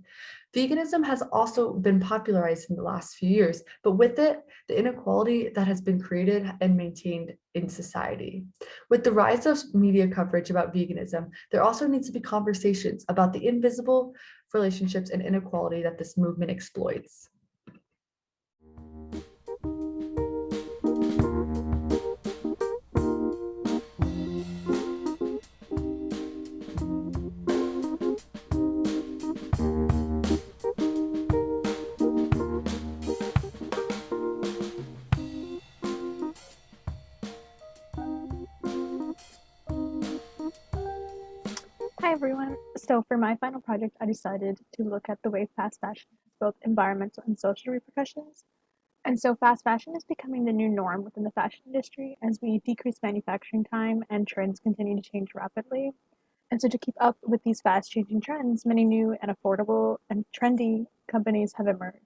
Veganism has also been popularized in the last few years, but with it, the inequality that has been created and maintained in society. With the rise of media coverage about veganism, there also needs to be conversations about the invisible relationships and inequality that this movement exploits. Hi everyone. So for my final project, I decided to look at the way fast fashion has both environmental and social repercussions. And so fast fashion is becoming the new norm within the fashion industry as we decrease manufacturing time and trends continue to change rapidly. And so to keep up with these fast changing trends, many new and affordable and trendy companies have emerged.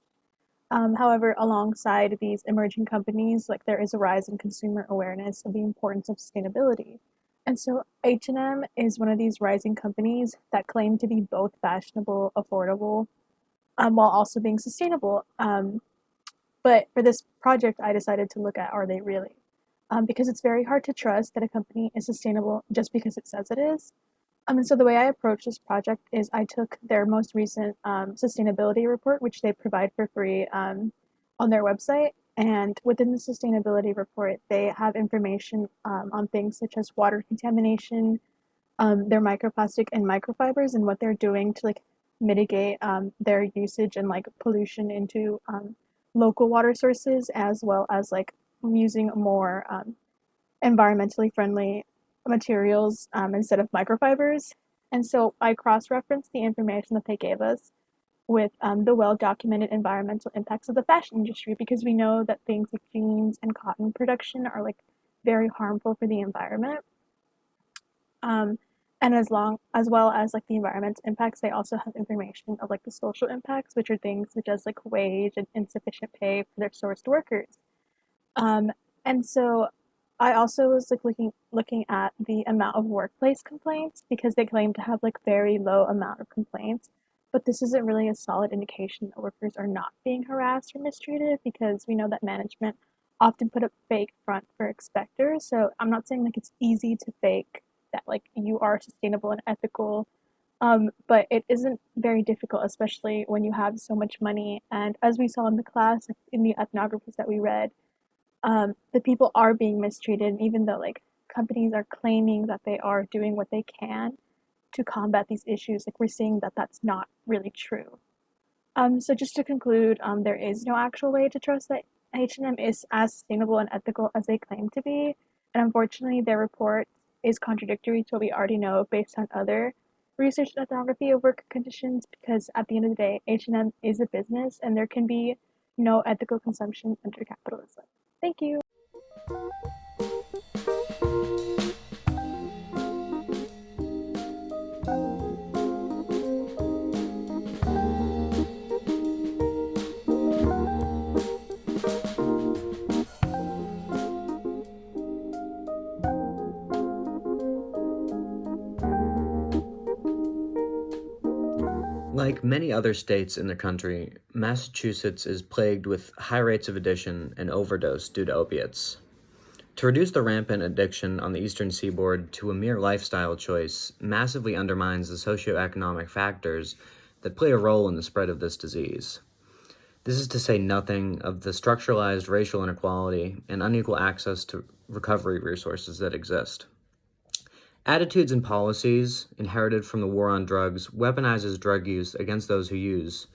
However, alongside these emerging companies, like there is a rise in consumer awareness of the importance of sustainability. And so H&M is one of these rising companies that claim to be both fashionable, affordable, while also being sustainable. But for this project, I decided to look at are they really? Because it's very hard to trust that a company is sustainable just because it says it is. And so the way I approached this project is I took their most recent sustainability report, which they provide for free on their website. And within the sustainability report, they have information on things such as water contamination, their microplastic and microfibers, and what they're doing to like mitigate their usage and like pollution into local water sources, as well as like using more environmentally friendly materials instead of microfibers. And so I cross-referenced the information that they gave us with the well-documented environmental impacts of the fashion industry, because we know that things like jeans and cotton production are like very harmful for the environment. And as well as like the environmental impacts, they also have information of like the social impacts, which are things such as like wage and insufficient pay for their sourced workers. And so I also was like looking at the amount of workplace complaints, because they claim to have like very low amount of complaints, but this isn't really a solid indication that workers are not being harassed or mistreated, because we know that management often put up fake front for expectors. So I'm not saying like it's easy to fake that like you are sustainable and ethical, but it isn't very difficult, especially when you have so much money. And as we saw in the class, like, in the ethnographies that we read, the people are being mistreated, and even though like companies are claiming that they are doing what they can to combat these issues, like we're seeing that that's not really true. So just to conclude, there is no actual way to trust that H&M is as sustainable and ethical as they claim to be, and unfortunately their report is contradictory to what we already know based on other research and ethnography of work conditions, because at the end of the day, H&M is a business and there can be no ethical consumption under capitalism. Thank you. Like many other states in the country, Massachusetts is plagued with high rates of addiction and overdose due to opiates. To reduce the rampant addiction on the eastern seaboard to a mere lifestyle choice massively undermines the socioeconomic factors that play a role in the spread of this disease. This is to say nothing of the structuralized racial inequality and unequal access to recovery resources that exist. Attitudes and policies inherited from the war on drugs weaponizes drug use against those who use,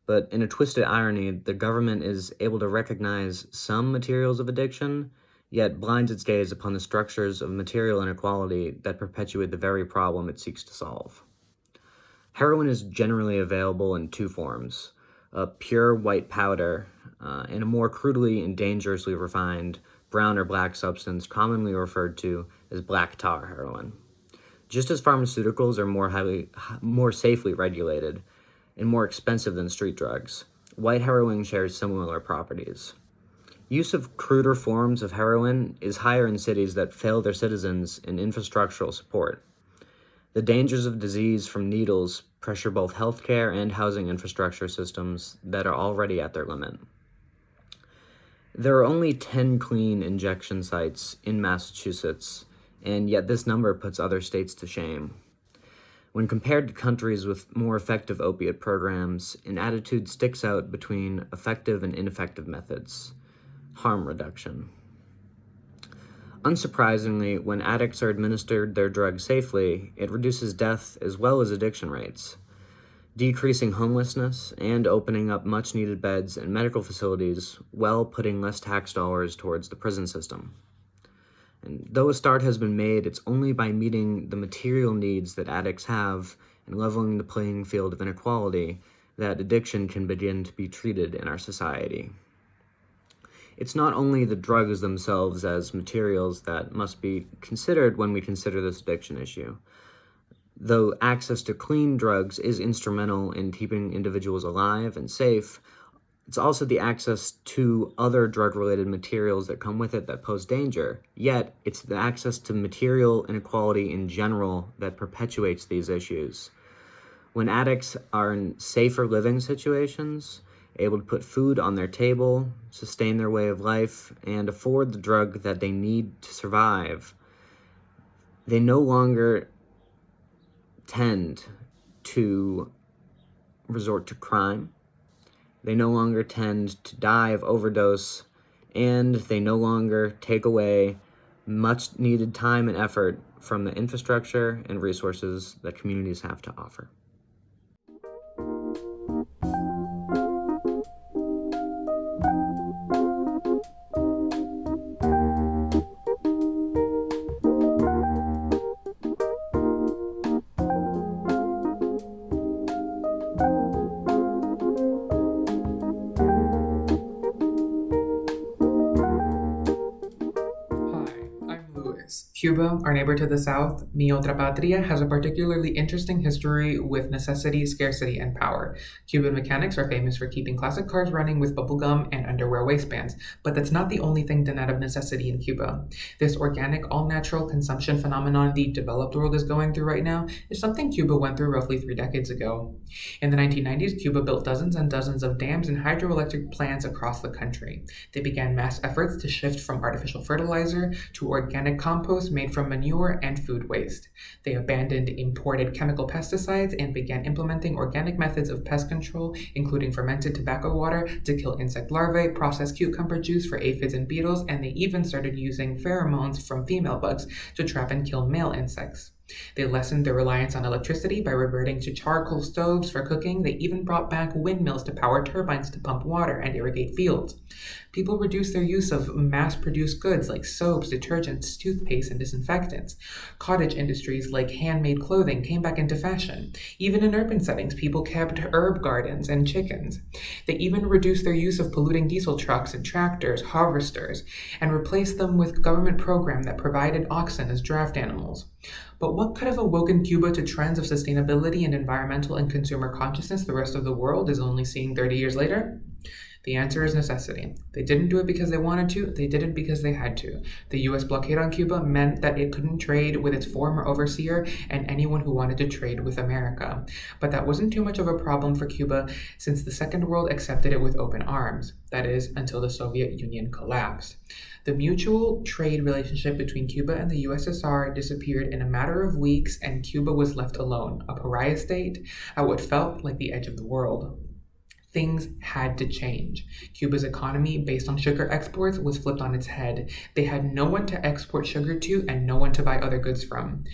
but in a twisted irony, the government is able to recognize some materials of addiction, yet blinds its gaze upon the structures of material inequality that perpetuate the very problem it seeks to solve. Heroin is generally available in two forms: a pure white powder and a more crudely and dangerously refined brown or black substance commonly referred to as black tar heroin. Just as pharmaceuticals are more safely regulated and more expensive than street drugs, white heroin shares similar properties. Use of cruder forms of heroin is higher in cities that fail their citizens in infrastructural support. The dangers of disease from needles pressure both healthcare and housing infrastructure systems that are already at their limit. There are only 10 clean injection sites in Massachusetts, and yet this number puts other states to shame. When compared to countries with more effective opiate programs, an attitude sticks out between effective and ineffective methods: harm reduction. Unsurprisingly, when addicts are administered their drugs safely, it reduces death as well as addiction rates, decreasing homelessness and opening up much-needed beds in medical facilities while putting less tax dollars towards the prison system. And though a start has been made, it's only by meeting the material needs that addicts have and leveling the playing field of inequality that addiction can begin to be treated in our society. It's not only the drugs themselves as materials that must be considered when we consider this addiction issue. Though access to clean drugs is instrumental in keeping individuals alive and safe, it's also the access to other drug-related materials that come with it that pose danger. Yet, it's the access to material inequality in general that perpetuates these issues. When addicts are in safer living situations, able to put food on their table, sustain their way of life, and afford the drug that they need to survive, they no longer tend to resort to crime. They no longer tend to die of overdose, and they no longer take away much needed time and effort from the infrastructure and resources that communities have to offer. Cuba, our neighbor to the south, mi otra patria, has a particularly interesting history with necessity, scarcity, and power. Cuban mechanics are famous for keeping classic cars running with bubblegum and underwear waistbands, but that's not the only thing done out of necessity in Cuba. This organic, all-natural consumption phenomenon the developed world is going through right now is something Cuba went through roughly 3 decades ago. In the 1990s, Cuba built dozens and dozens of dams and hydroelectric plants across the country. They began mass efforts to shift from artificial fertilizer to organic compost made from manure and food waste. They abandoned imported chemical pesticides and began implementing organic methods of pest control, including fermented tobacco water to kill insect larvae, processed cucumber juice for aphids and beetles, and they even started using pheromones from female bugs to trap and kill male insects. They lessened their reliance on electricity by reverting to charcoal stoves for cooking. They even brought back windmills to power turbines to pump water and irrigate fields. People reduced their use of mass-produced goods like soaps, detergents, toothpaste, and disinfectants. Cottage industries like handmade clothing came back into fashion. Even in urban settings, people kept herb gardens and chickens. They even reduced their use of polluting diesel trucks and tractors, harvesters, and replaced them with a government program that provided oxen as draft animals. But what could have awoken Cuba to trends of sustainability and environmental and consumer consciousness the rest of the world is only seeing 30 years later? The answer is necessity. They didn't do it because they wanted to, they did it because they had to. The US blockade on Cuba meant that it couldn't trade with its former overseer and anyone who wanted to trade with America. But that wasn't too much of a problem for Cuba since the Second World accepted it with open arms. That is, until the Soviet Union collapsed. The mutual trade relationship between Cuba and the USSR disappeared in a matter of weeks, and Cuba was left alone, a pariah state, at what felt like the edge of the world. Things had to change. Cuba's economy, based on sugar exports, was flipped on its head. They had no one to export sugar to and no one to buy other goods from.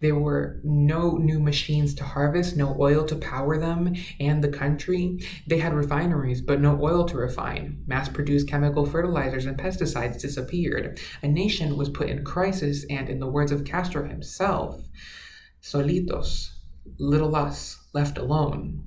There were no new machines to harvest, no oil to power them and the country. They had refineries, but no oil to refine. Mass-produced chemical fertilizers and pesticides disappeared. A nation was put in crisis, and in the words of Castro himself, solitos, little us, left alone.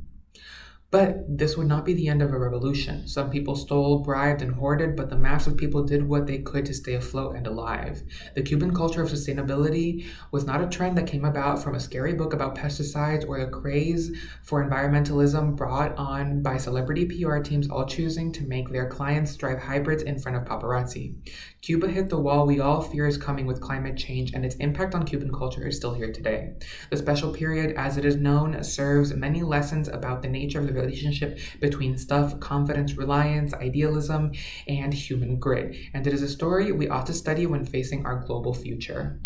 But this would not be the end of a revolution. Some people stole, bribed, and hoarded, but the mass of people did what they could to stay afloat and alive. The Cuban culture of sustainability was not a trend that came about from a scary book about pesticides or the craze for environmentalism brought on by celebrity PR teams all choosing to make their clients drive hybrids in front of paparazzi. Cuba hit the wall we all fear is coming with climate change, and its impact on Cuban culture is still here today. The special period, as it is known, serves many lessons about the nature of the relationship between stuff, confidence, reliance, idealism, and human grit. And it is a story we ought to study when facing our global future.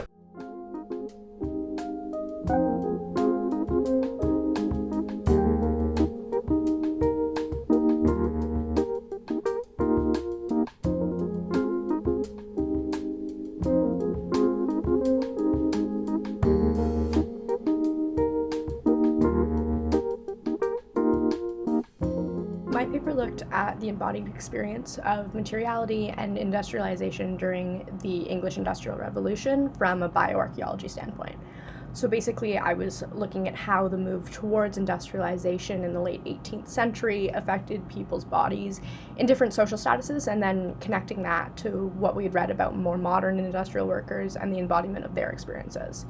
My paper looked at the embodied experience of materiality and industrialization during the English Industrial Revolution from a bioarchaeology standpoint. So basically, I was looking at how the move towards industrialization in the late 18th century affected people's bodies in different social statuses, and then connecting that to what we had read about more modern industrial workers and the embodiment of their experiences.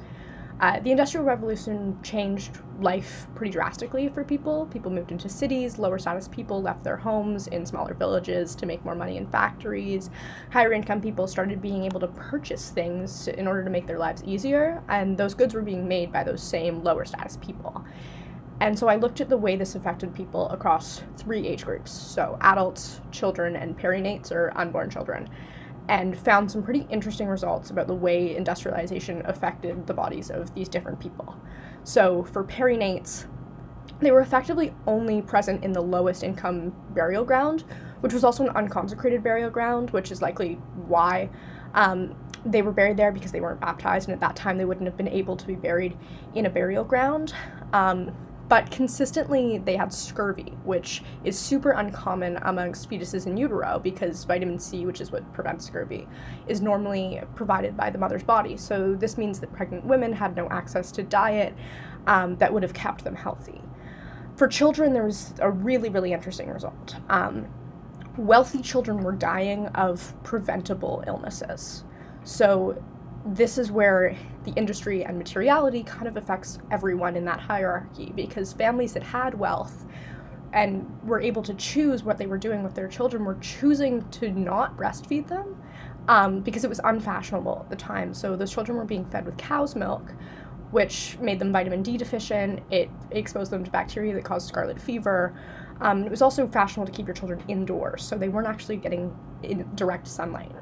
The Industrial Revolution changed life pretty drastically for people. People moved into cities, lower status people left their homes in smaller villages to make more money in factories. Higher income people started being able to purchase things in order to make their lives easier, and those goods were being made by those same lower status people. And so I looked at the way this affected people across 3 age groups, so adults, children, and perinates, or unborn children, and found some pretty interesting results about the way industrialization affected the bodies of these different people. So for perinates, they were effectively only present in the lowest income burial ground, which was also an unconsecrated burial ground, which is likely why they were buried there, because they weren't baptized, and at that time they wouldn't have been able to be buried in a burial ground. But consistently they had scurvy, which is super uncommon amongst fetuses in utero because vitamin C, which is what prevents scurvy, is normally provided by the mother's body. So this means that pregnant women had no access to diet that would have kept them healthy. For children, there was a really, really interesting result. Wealthy children were dying of preventable illnesses. So this is where the industry and materiality kind of affects everyone in that hierarchy, because families that had wealth and were able to choose what they were doing with their children were choosing to not breastfeed them because it was unfashionable at the time. So those children were being fed with cow's milk, which made them vitamin D deficient. It exposed them to bacteria that caused scarlet fever. It was also fashionable to keep your children indoors, so they weren't actually getting in direct sunlight.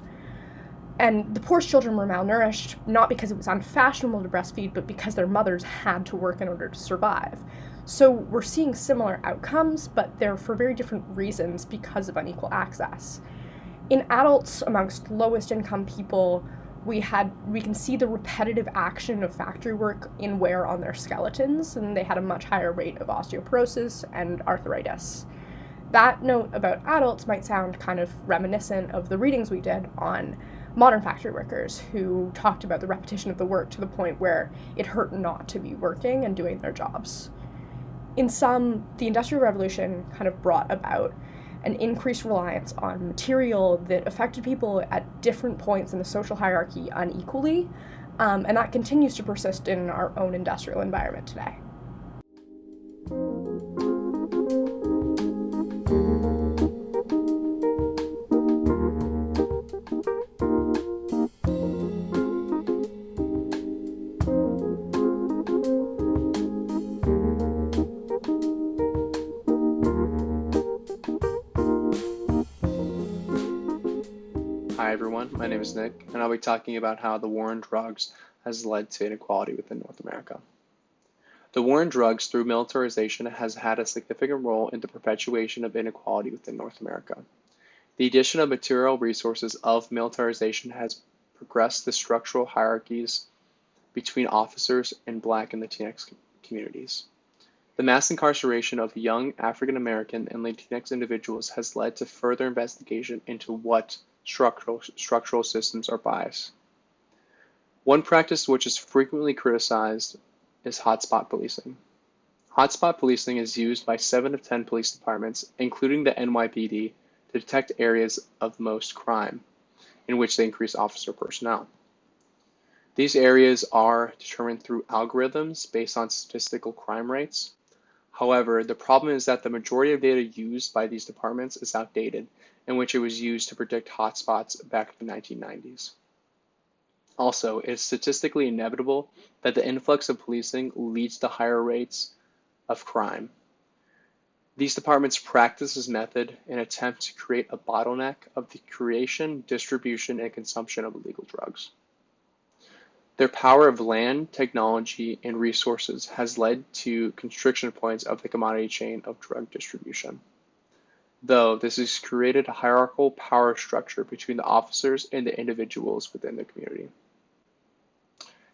And the poorest children were malnourished, not because it was unfashionable to breastfeed, but because their mothers had to work in order to survive. So we're seeing similar outcomes, but they're for very different reasons because of unequal access. In adults, amongst lowest income people, we can see the repetitive action of factory work in wear on their skeletons, and they had a much higher rate of osteoporosis and arthritis. That note about adults might sound kind of reminiscent of the readings we did on modern factory workers who talked about the repetition of the work to the point where it hurt not to be working and doing their jobs. In sum, the Industrial Revolution kind of brought about an increased reliance on material that affected people at different points in the social hierarchy unequally, and that continues to persist in our own industrial environment today. Hi everyone, my name is Nick, and I'll be talking about how the war on drugs has led to inequality within North America. The war on drugs through militarization has had a significant role in the perpetuation of inequality within North America. The addition of material resources of militarization has progressed the structural hierarchies between officers and Black and Latinx communities. The mass incarceration of young African American and Latinx individuals has led to further investigation into what structural systems are biased. One practice which is frequently criticized is hotspot policing. Hotspot policing is used by 7 of 10 police departments, including the NYPD, to detect areas of most crime, in which they increase officer personnel. These areas are determined through algorithms based on statistical crime rates. However, the problem is that the majority of data used by these departments is outdated, in which it was used to predict hotspots back in the 1990s. Also, it is statistically inevitable that the influx of policing leads to higher rates of crime. These departments practice this method in an attempt to create a bottleneck of the creation, distribution, and consumption of illegal drugs. Their power of land, technology, and resources has led to constriction points of the commodity chain of drug distribution. Though this has created a hierarchical power structure between the officers and the individuals within the community.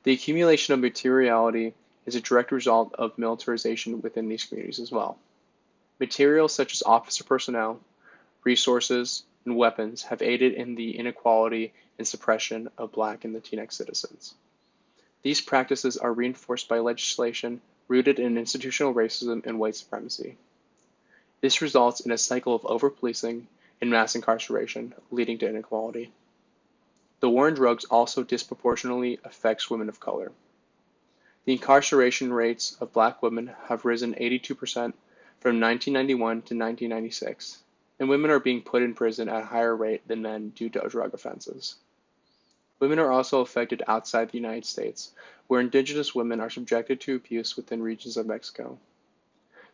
The accumulation of materiality is a direct result of militarization within these communities as well. Materials such as officer personnel, resources, and weapons have aided in the inequality and suppression of Black and Latinx citizens. These practices are reinforced by legislation rooted in institutional racism and white supremacy. This results in a cycle of over-policing and mass incarceration, leading to inequality. The war on drugs also disproportionately affects women of color. The incarceration rates of Black women have risen 82% from 1991 to 1996, and women are being put in prison at a higher rate than men due to drug offenses. Women are also affected outside the United States, where indigenous women are subjected to abuse within regions of Mexico.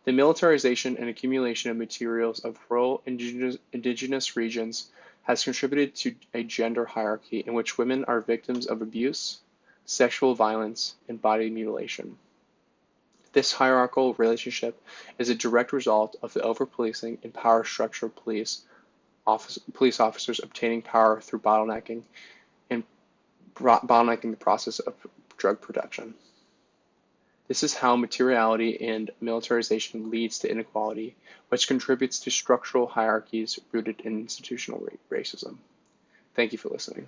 The militarization and accumulation of materials of rural indigenous regions has contributed to a gender hierarchy in which women are victims of abuse, sexual violence, and body mutilation. This hierarchical relationship is a direct result of the over-policing and power structure of police officers obtaining power through bottlenecking the process of drug production. This is how materiality and militarization leads to inequality, which contributes to structural hierarchies rooted in institutional racism. Thank you for listening.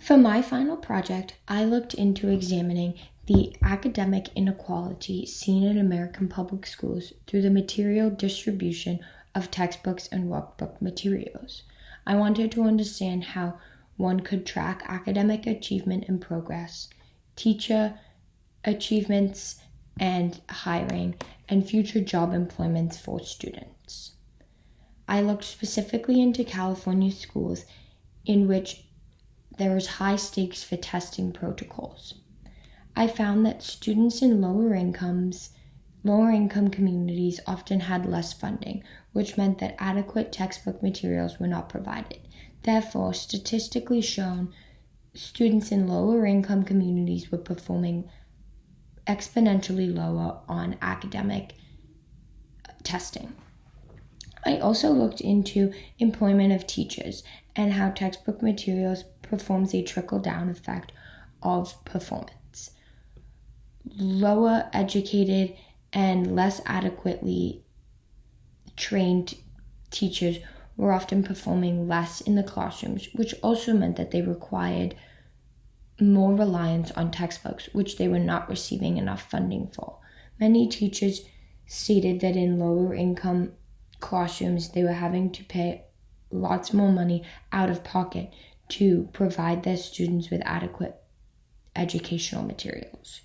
For my final project, I looked into examining the academic inequality seen in American public schools through the material distribution of textbooks and workbook materials. I wanted to understand how one could track academic achievement and progress, teacher achievements and hiring, and future job employments for students. I looked specifically into California schools in which there was high stakes for testing protocols. I found that students in lower income communities often had less funding, which meant that adequate textbook materials were not provided. Therefore, statistically shown, students in lower income communities were performing exponentially lower on academic testing. I also looked into employment of teachers and how textbook materials performs a trickle-down effect of performance. Lower educated and less adequately trained teachers were often performing less in the classrooms, which also meant that they required more reliance on textbooks, which they were not receiving enough funding for. Many teachers stated that in lower income classrooms, they were having to pay lots more money out of pocket to provide their students with adequate educational materials.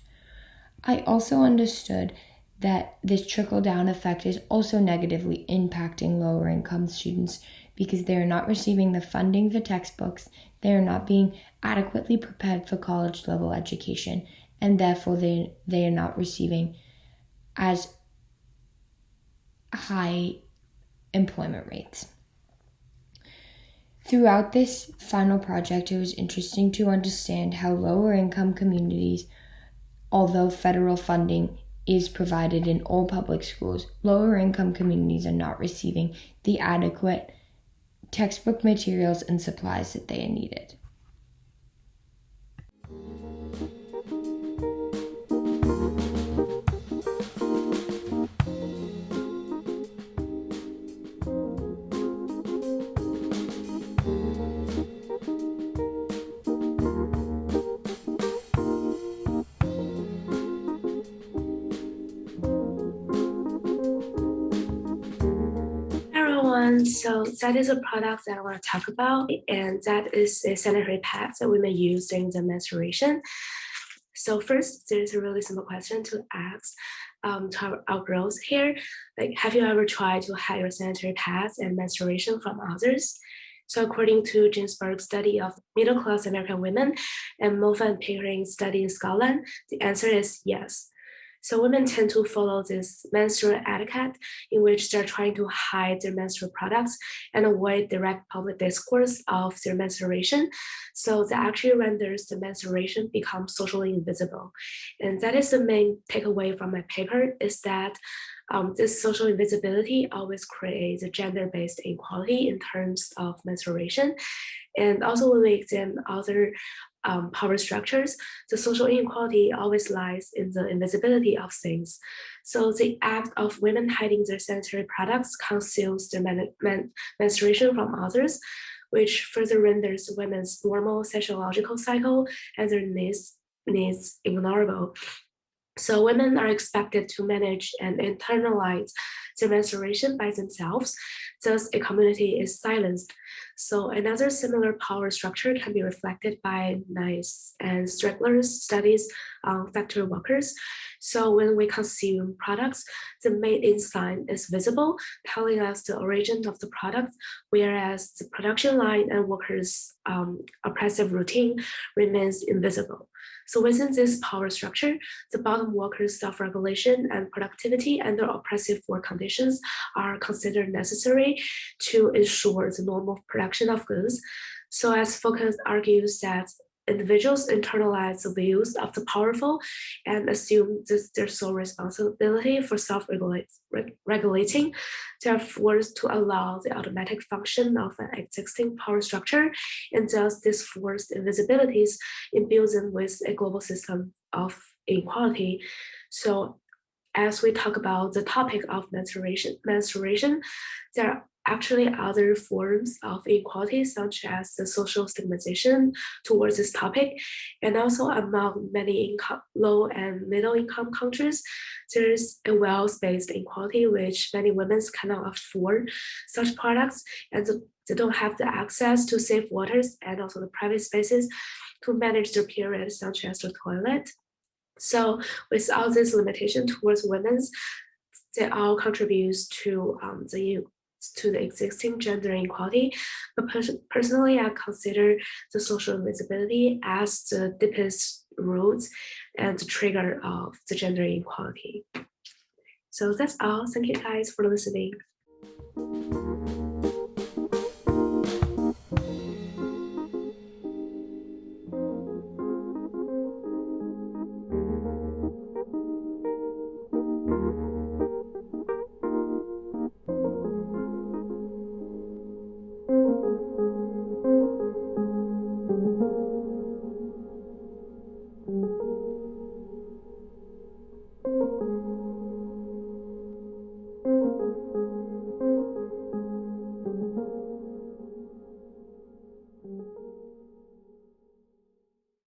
I also understood that this trickle-down effect is also negatively impacting lower-income students because they are not receiving the funding for textbooks, they are not being adequately prepared for college-level education, and therefore they are not receiving as high employment rates. Throughout this final project, it was interesting to understand how lower-income communities, although federal funding is provided in all public schools, lower-income communities are not receiving the adequate textbook materials and supplies that they are needed. So that is a product that I want to talk about, and that is a sanitary pad that women use during the menstruation. So first, there's a really simple question to ask to our girls here. Like, have you ever tried to hide your sanitary pads and menstruation from others? So according to Ginsberg's study of middle-class American women and Moffat and Pickering's study in Scotland, the answer is yes. So women tend to follow this menstrual etiquette in which they're trying to hide their menstrual products and avoid direct public discourse of their menstruation. So that actually renders the menstruation become socially invisible. And that is the main takeaway from my paper, is that this social invisibility always creates a gender-based inequality in terms of menstruation. And also when we examine other power structures, the social inequality always lies in the invisibility of things. So the act of women hiding their sanitary products conceals their menstruation from others, which further renders women's normal sexuological cycle and their needs ignorable. So women are expected to manage and internalize their menstruation by themselves, thus a community is silenced. So another similar power structure can be reflected by Nice and Strickler's studies on factory workers. So when we consume products, the made in sign is visible, telling us the origin of the product, whereas the production line and workers' oppressive routine remains invisible. So within this power structure, the bottom workers' self-regulation and productivity under oppressive work conditions are considered necessary to ensure the normal production of goods. So as Foucault argues that individuals internalize the views of the powerful and assume this their sole responsibility for self-regulating, they are forced to allow the automatic function of an existing power structure, and thus this forced invisibilities imbues them with a global system of inequality. So as we talk about the topic of menstruation, there are actually other forms of inequality, such as the social stigmatization towards this topic. And also among many low and middle income countries, there's a wealth-based inequality, which many women cannot afford such products, and they don't have the access to safe waters and also the private spaces to manage their periods, such as the toilet. So without this limitation towards women's, they all contribute to the existing gender inequality. But personally, I consider the social invisibility as the deepest roots and the trigger of the gender inequality. So that's all. Thank you guys for listening.